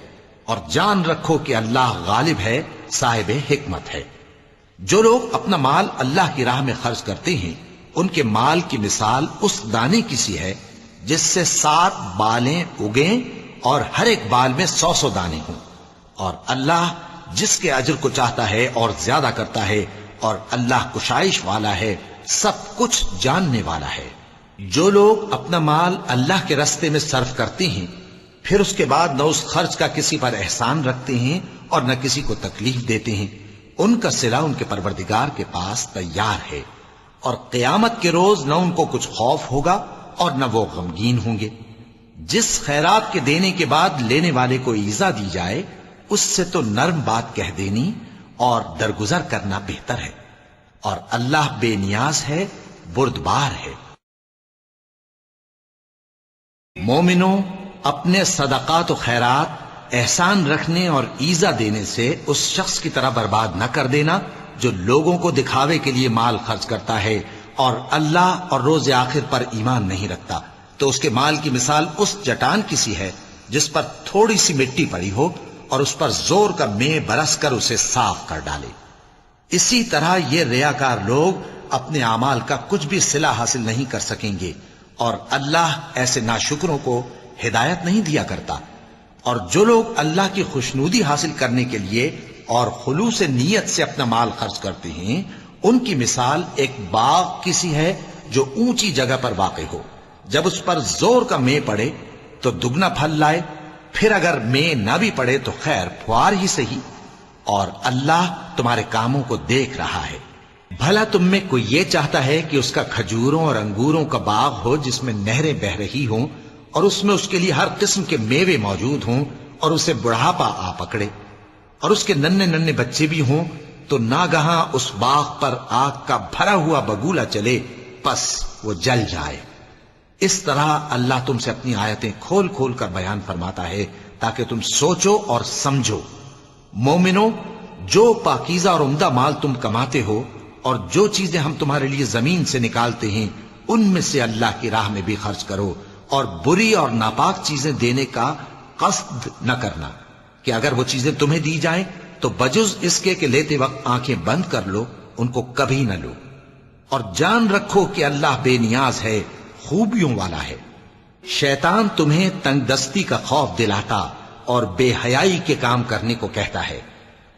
اور جان رکھو کہ اللہ غالب ہے، صاحب حکمت ہے۔ جو لوگ اپنا مال اللہ کی راہ میں خرچ کرتے ہیں ان کے مال کی مثال اس دانے کی سی ہے جس سے 7 بالیں اگیں اور ہر ایک بال میں 100 دانے ہوں، اور اللہ جس کے اجر کو چاہتا ہے اور زیادہ کرتا ہے، اور اللہ کشائش والا ہے، سب کچھ جاننے والا ہے۔ جو لوگ اپنا مال اللہ کے راستے میں صرف کرتے ہیں پھر اس کے بعد نہ اس خرچ کا کسی پر احسان رکھتے ہیں اور نہ کسی کو تکلیف دیتے ہیں، ان کا صلہ ان کے پروردگار کے پاس تیار ہے، اور قیامت کے روز نہ ان کو کچھ خوف ہوگا اور نہ وہ غمگین ہوں گے۔ جس خیرات کے دینے کے بعد لینے والے کو ایذا دی جائے اس سے تو نرم بات کہہ دینی اور درگزر کرنا بہتر ہے، اور اللہ بے نیاز ہے، بردبار ہے۔ مومنوں، اپنے صدقات و خیرات احسان رکھنے اور ایذا دینے سے اس شخص کی طرح برباد نہ کر دینا جو لوگوں کو دکھاوے کے لیے مال خرچ کرتا ہے اور اللہ اور روز آخر پر ایمان نہیں رکھتا، تو اس کے مال کی مثال اس چٹان کی سی ہے جس پر تھوڑی سی مٹی پڑی ہو اور اس پر زور کا مے برس کر اسے صاف کر ڈالے۔ اسی طرح یہ ریاکار لوگ اپنے اعمال کا کچھ بھی صلہ حاصل نہیں کر سکیں گے، اور اللہ ایسے ناشکروں کو ہدایت نہیں دیا کرتا۔ اور جو لوگ اللہ کی خوشنودی حاصل کرنے کے لیے اور خلوص نیت سے اپنا مال خرچ کرتے ہیں ان کی مثال ایک باغ کی سی ہے جو اونچی جگہ پر واقع ہو، جب اس پر زور کا مے پڑے تو دگنا پھل لائے، پھر اگر مے نہ بھی پڑے تو خیر پھوار ہی صحیح، اور اللہ تمہارے کاموں کو دیکھ رہا ہے۔ بھلا تم میں کوئی یہ چاہتا ہے کہ اس کا کھجوروں اور انگوروں کا باغ ہو جس میں نہریں بہ رہی ہوں اور اس میں اس کے لیے ہر قسم کے میوے موجود ہوں، اور اسے بڑھاپا آ پکڑے اور اس کے ننھے ننھے بچے بھی ہوں، تو ناگہاں اس باغ پر آگ کا بھرا ہوا بگولا چلے، پس وہ جل جائے۔ اس طرح اللہ تم سے اپنی آیتیں کھول کھول کر بیان فرماتا ہے تاکہ تم سوچو اور سمجھو۔ مومنوں، جو پاکیزہ اور عمدہ مال تم کماتے ہو اور جو چیزیں ہم تمہارے لیے زمین سے نکالتے ہیں ان میں سے اللہ کی راہ میں بھی خرچ کرو، اور بری اور ناپاک چیزیں دینے کا قصد نہ کرنا کہ اگر وہ چیزیں تمہیں دی جائیں تو بجز اس کے کہ لیتے وقت آنکھیں بند کر لو، ان کو کبھی نہ لو۔ اور جان رکھو کہ اللہ بے نیاز ہے، خوبیوں والا ہے۔ شیطان تمہیں تنگ دستی کا خوف دلاتا اور بے حیائی کے کام کرنے کو کہتا ہے،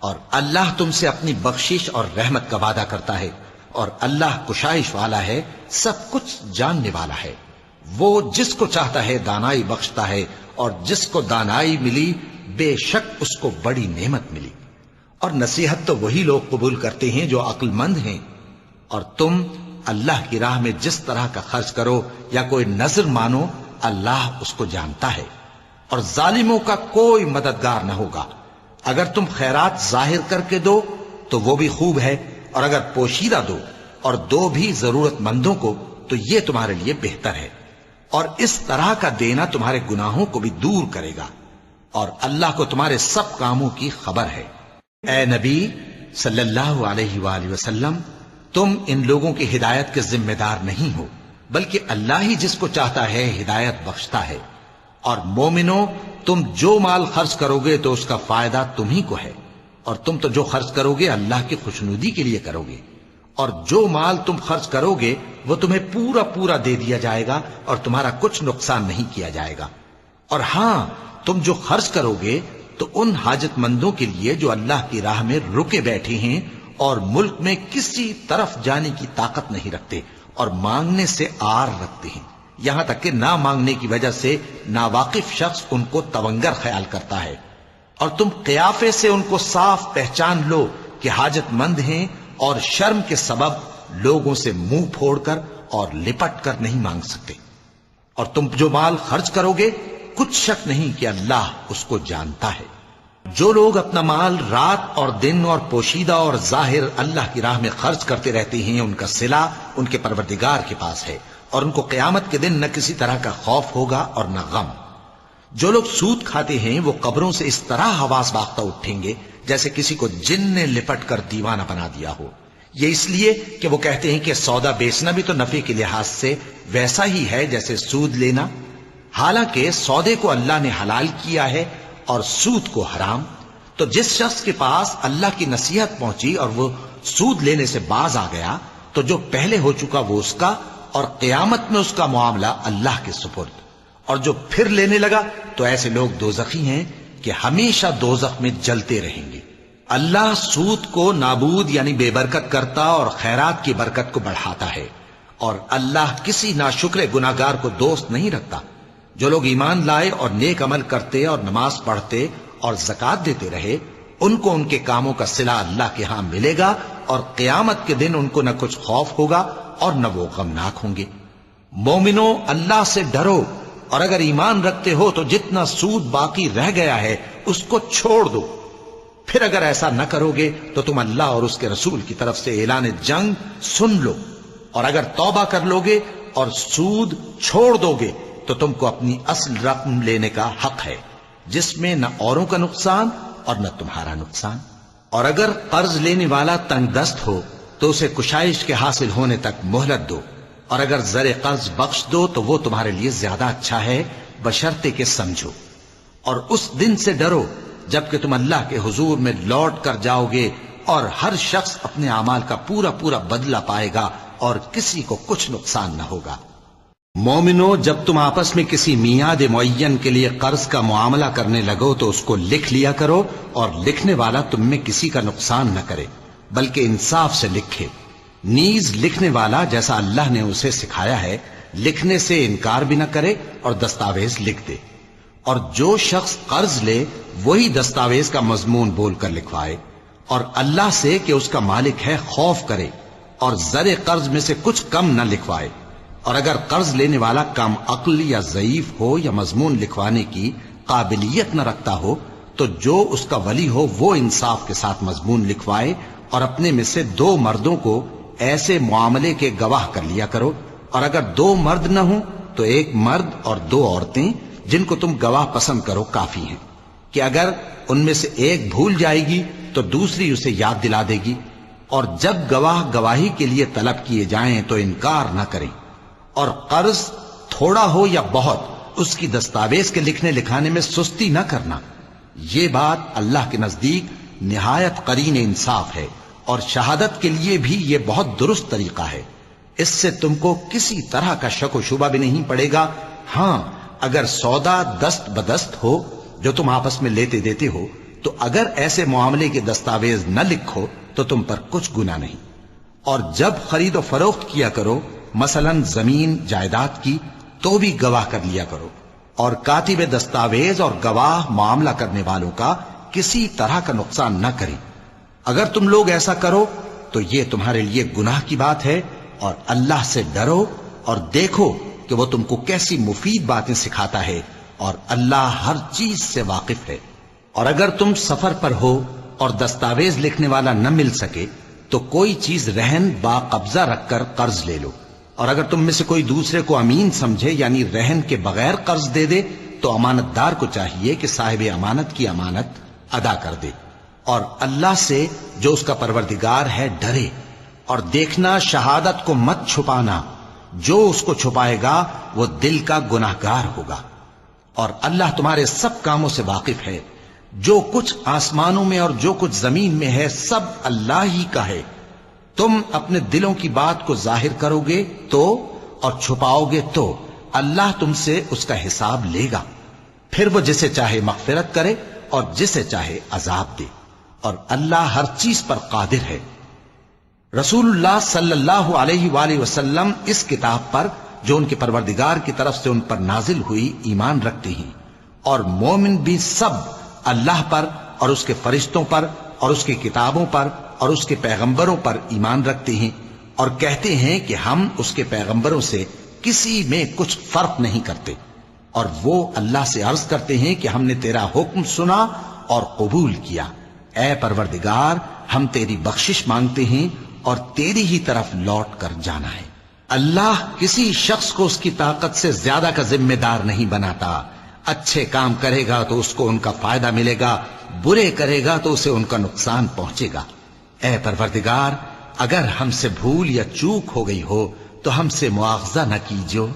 اور اللہ تم سے اپنی بخشش اور رحمت کا وعدہ کرتا ہے، اور اللہ کشائش والا ہے، سب کچھ جاننے والا ہے۔ وہ جس کو چاہتا ہے دانائی بخشتا ہے، اور جس کو دانائی ملی بے شک اس کو بڑی نعمت ملی۔ اور نصیحت تو وہی لوگ قبول کرتے ہیں جو عقل مند ہیں۔ اور تم اللہ کی راہ میں جس طرح کا خرچ کرو یا کوئی نذر مانو، اللہ اس کو جانتا ہے، اور ظالموں کا کوئی مددگار نہ ہوگا۔ اگر تم خیرات ظاہر کر کے دو تو وہ بھی خوب ہے، اور اگر پوشیدہ دو اور دو بھی ضرورت مندوں کو تو یہ تمہارے لیے بہتر ہے، اور اس طرح کا دینا تمہارے گناہوں کو بھی دور کرے گا، اور اللہ کو تمہارے سب کاموں کی خبر ہے۔ اے نبی صلی اللہ علیہ وآلہ وسلم، تم ان لوگوں کی ہدایت کے ذمہ دار نہیں ہو، بلکہ اللہ ہی جس کو چاہتا ہے ہدایت بخشتا ہے۔ اور مومنو، تم جو مال خرچ کرو گے تو اس کا فائدہ تمہیں کو ہے، اور تم تو جو خرچ کرو گے اللہ کی خوشنودی کے لیے کرو گے، اور جو مال تم خرچ کرو گے وہ تمہیں پورا پورا دے دیا جائے گا، اور تمہارا کچھ نقصان نہیں کیا جائے گا۔ اور ہاں، تم جو خرچ کرو گے تو ان حاجت مندوں کے لیے جو اللہ کی راہ میں رکے بیٹھے ہیں اور ملک میں کسی طرف جانے کی طاقت نہیں رکھتے اور مانگنے سے آر رکھتے ہیں، یہاں تک کہ نہ مانگنے کی وجہ سے ناواقف شخص ان کو تونگر خیال کرتا ہے، اور تم قیافے سے ان کو صاف پہچان لو کہ حاجت مند ہیں، اور شرم کے سبب لوگوں سے منہ پھوڑ کر اور لپٹ کر نہیں مانگ سکتے۔ اور تم جو مال خرچ کرو گے کچھ شک نہیں کہ اللہ اس کو جانتا ہے۔ جو لوگ اپنا مال رات اور دن اور پوشیدہ اور ظاہر اللہ کی راہ میں خرچ کرتے رہتے ہیں، ان کا صلہ ان کے پروردگار کے پاس ہے، اور ان کو قیامت کے دن نہ کسی طرح کا خوف ہوگا اور نہ غم۔ جو لوگ سود کھاتے ہیں وہ قبروں سے اس طرح حواس باختہ اٹھیں گے جیسے کسی کو جن نے لپٹ کر دیوانہ بنا دیا ہو، یہ اس لیے کہ وہ کہتے ہیں کہ سودا بیچنا بھی تو نفع کے لحاظ سے ویسا ہی ہے جیسے سود لینا، حالانکہ سودے کو اللہ نے حلال کیا ہے اور سود کو حرام۔ تو جس شخص کے پاس اللہ کی نصیحت پہنچی اور وہ سود لینے سے باز آ گیا تو جو پہلے ہو چکا وہ اس کا، اور قیامت میں اس کا معاملہ اللہ کے سپرد۔ اور جو پھر لینے لگا تو ایسے لوگ دوزخی ہیں کہ ہمیشہ دوزخ میں جلتے رہیں گے۔ اللہ سود کو نابود یعنی بے برکت کرتا اور خیرات کی برکت کو بڑھاتا ہے، اور اللہ کسی ناشکر گناہگار کو دوست نہیں رکھتا۔ جو لوگ ایمان لائے اور نیک عمل کرتے اور نماز پڑھتے اور زکوٰۃ دیتے رہے، ان کو ان کے کاموں کا صلہ اللہ کے ہاں ملے گا، اور قیامت کے دن ان کو نہ کچھ خوف ہوگا اور نہ وہ غمناک ہوں گے۔ مومنو، اللہ سے ڈرو، اور اگر ایمان رکھتے ہو تو جتنا سود باقی رہ گیا ہے اس کو چھوڑ دو۔ پھر اگر ایسا نہ کرو گے تو تم اللہ اور اس کے رسول کی طرف سے اعلان جنگ سن لو، اور اگر توبہ کر لو گے اور سود چھوڑ دو گے تو تم کو اپنی اصل رقم لینے کا حق ہے، جس میں نہ اوروں کا نقصان اور نہ تمہارا نقصان۔ اور اگر قرض لینے والا تنگ دست ہو تو اسے کشائش کے حاصل ہونے تک مہلت دو، اور اگر زر قرض بخش دو تو وہ تمہارے لیے زیادہ اچھا ہے، بشرطے کہ سمجھو۔ اور اس دن سے ڈرو جبکہ تم اللہ کے حضور میں لوٹ کر جاؤ گے، اور ہر شخص اپنے اعمال کا پورا پورا بدلہ پائے گا، اور کسی کو کچھ نقصان نہ ہوگا۔ مومنو، جب تم آپس میں کسی میعاد معین کے لیے قرض کا معاملہ کرنے لگو تو اس کو لکھ لیا کرو، اور لکھنے والا تم میں کسی کا نقصان نہ کرے بلکہ انصاف سے لکھے۔ نیز لکھنے والا جیسا اللہ نے اسے سکھایا ہے لکھنے سے انکار بھی نہ کرے اور دستاویز لکھ دے، اور جو شخص قرض لے وہی دستاویز کا مضمون بول کر لکھوائے، اور اللہ سے کہ اس کا مالک ہے خوف کرے، اور زر قرض میں سے کچھ کم نہ لکھوائے۔ اور اگر قرض لینے والا کم عقل یا ضعیف ہو یا مضمون لکھوانے کی قابلیت نہ رکھتا ہو تو جو اس کا ولی ہو وہ انصاف کے ساتھ مضمون لکھوائے، اور اپنے میں سے 2 مردوں کو ایسے معاملے کے گواہ کر لیا کرو، اور اگر 2 مرد نہ ہوں تو 1 مرد اور 2 عورتیں جن کو تم گواہ پسند کرو کافی ہیں، کہ اگر ان میں سے ایک بھول جائے گی تو دوسری اسے یاد دلا دے گی، اور جب گواہ گواہی کے لیے طلب کیے جائیں تو انکار نہ کریں، اور قرض تھوڑا ہو یا بہت اس کی دستاویز کے لکھنے لکھانے میں سستی نہ کرنا. یہ بات اللہ کے نزدیک نہایت قرین انصاف ہے، اور شہادت کے لیے بھی یہ بہت درست طریقہ ہے. اس سے تم کو کسی طرح کا شک و شبہ بھی نہیں پڑے گا. ہاں اگر سودا دست بدست ہو جو تم آپس میں لیتے دیتے ہو، تو اگر ایسے معاملے کے دستاویز نہ لکھو تو تم پر کچھ گناہ نہیں. اور جب خرید و فروخت کیا کرو، مثلا زمین جائیداد کی، تو بھی گواہ کر لیا کرو. اور کاتب دستاویز اور گواہ معاملہ کرنے والوں کا کسی طرح کا نقصان نہ کریں. اگر تم لوگ ایسا کرو تو یہ تمہارے لیے گناہ کی بات ہے. اور اللہ سے ڈرو اور دیکھو کہ وہ تم کو کیسی مفید باتیں سکھاتا ہے، اور اللہ ہر چیز سے واقف ہے. اور اگر تم سفر پر ہو اور دستاویز لکھنے والا نہ مل سکے تو کوئی چیز رہن با قبضہ رکھ کر قرض لے لو. اور اگر تم میں سے کوئی دوسرے کو امین سمجھے یعنی رہن کے بغیر قرض دے دے تو امانت دار کو چاہیے کہ صاحب امانت کی امانت ادا کر دے. اور اللہ سے جو اس کا پروردگار ہے ڈرے. اور دیکھنا شہادت کو مت چھپانا، جو اس کو چھپائے گا وہ دل کا گناہ گار ہوگا. اور اللہ تمہارے سب کاموں سے واقف ہے. جو کچھ آسمانوں میں اور جو کچھ زمین میں ہے سب اللہ ہی کا ہے. تم اپنے دلوں کی بات کو ظاہر کرو گے تو اور چھپاؤ گے تو اللہ تم سے اس کا حساب لے گا. پھر وہ جسے چاہے مغفرت کرے اور جسے چاہے عذاب دے. اور اللہ ہر چیز پر قادر ہے. رسول اللہ صلی اللہ علیہ وآلہ وسلم اس کتاب پر جو ان کے پروردگار کی طرف سے ان پر نازل ہوئی ایمان رکھتے ہیں. اور مومن بھی سب اللہ پر اور اس کے فرشتوں پر اور اس کی کتابوں پر اور اس کے پیغمبروں پر ایمان رکھتے ہیں، اور کہتے ہیں کہ ہم اس کے پیغمبروں سے کسی میں کچھ فرق نہیں کرتے. اور وہ اللہ سے عرض کرتے ہیں کہ ہم نے تیرا حکم سنا اور قبول کیا. اے پروردگار، ہم تیری بخشش مانگتے ہیں اور تیری ہی طرف لوٹ کر جانا ہے. اللہ کسی شخص کو اس کی طاقت سے زیادہ کا ذمہ دار نہیں بناتا. اچھے کام کرے گا تو اس کو ان کا فائدہ ملے گا، برے کرے گا تو اسے ان کا نقصان پہنچے گا. اے پروردگار، اگر ہم سے بھول یا چوک ہو گئی ہو تو ہم سے مواخذہ نہ کیجو.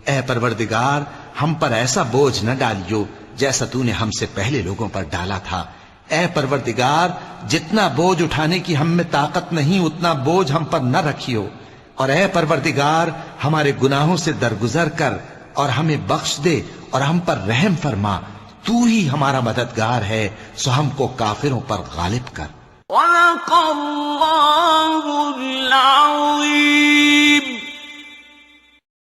اے پروردگار، ہم پر ایسا بوجھ نہ ڈالیو جیسا تو نے ہم سے پہلے لوگوں پر ڈالا تھا. اے پروردگار، جتنا بوجھ اٹھانے کی ہم میں طاقت نہیں اتنا بوجھ ہم پر نہ رکھیو. اور اے پروردگار، ہمارے گناہوں سے درگزر کر اور ہمیں بخش دے اور ہم پر رحم فرما. تو ہی ہمارا مددگار ہے، سو ہم کو کافروں پر غالب کر. صدق اللہ العظیم.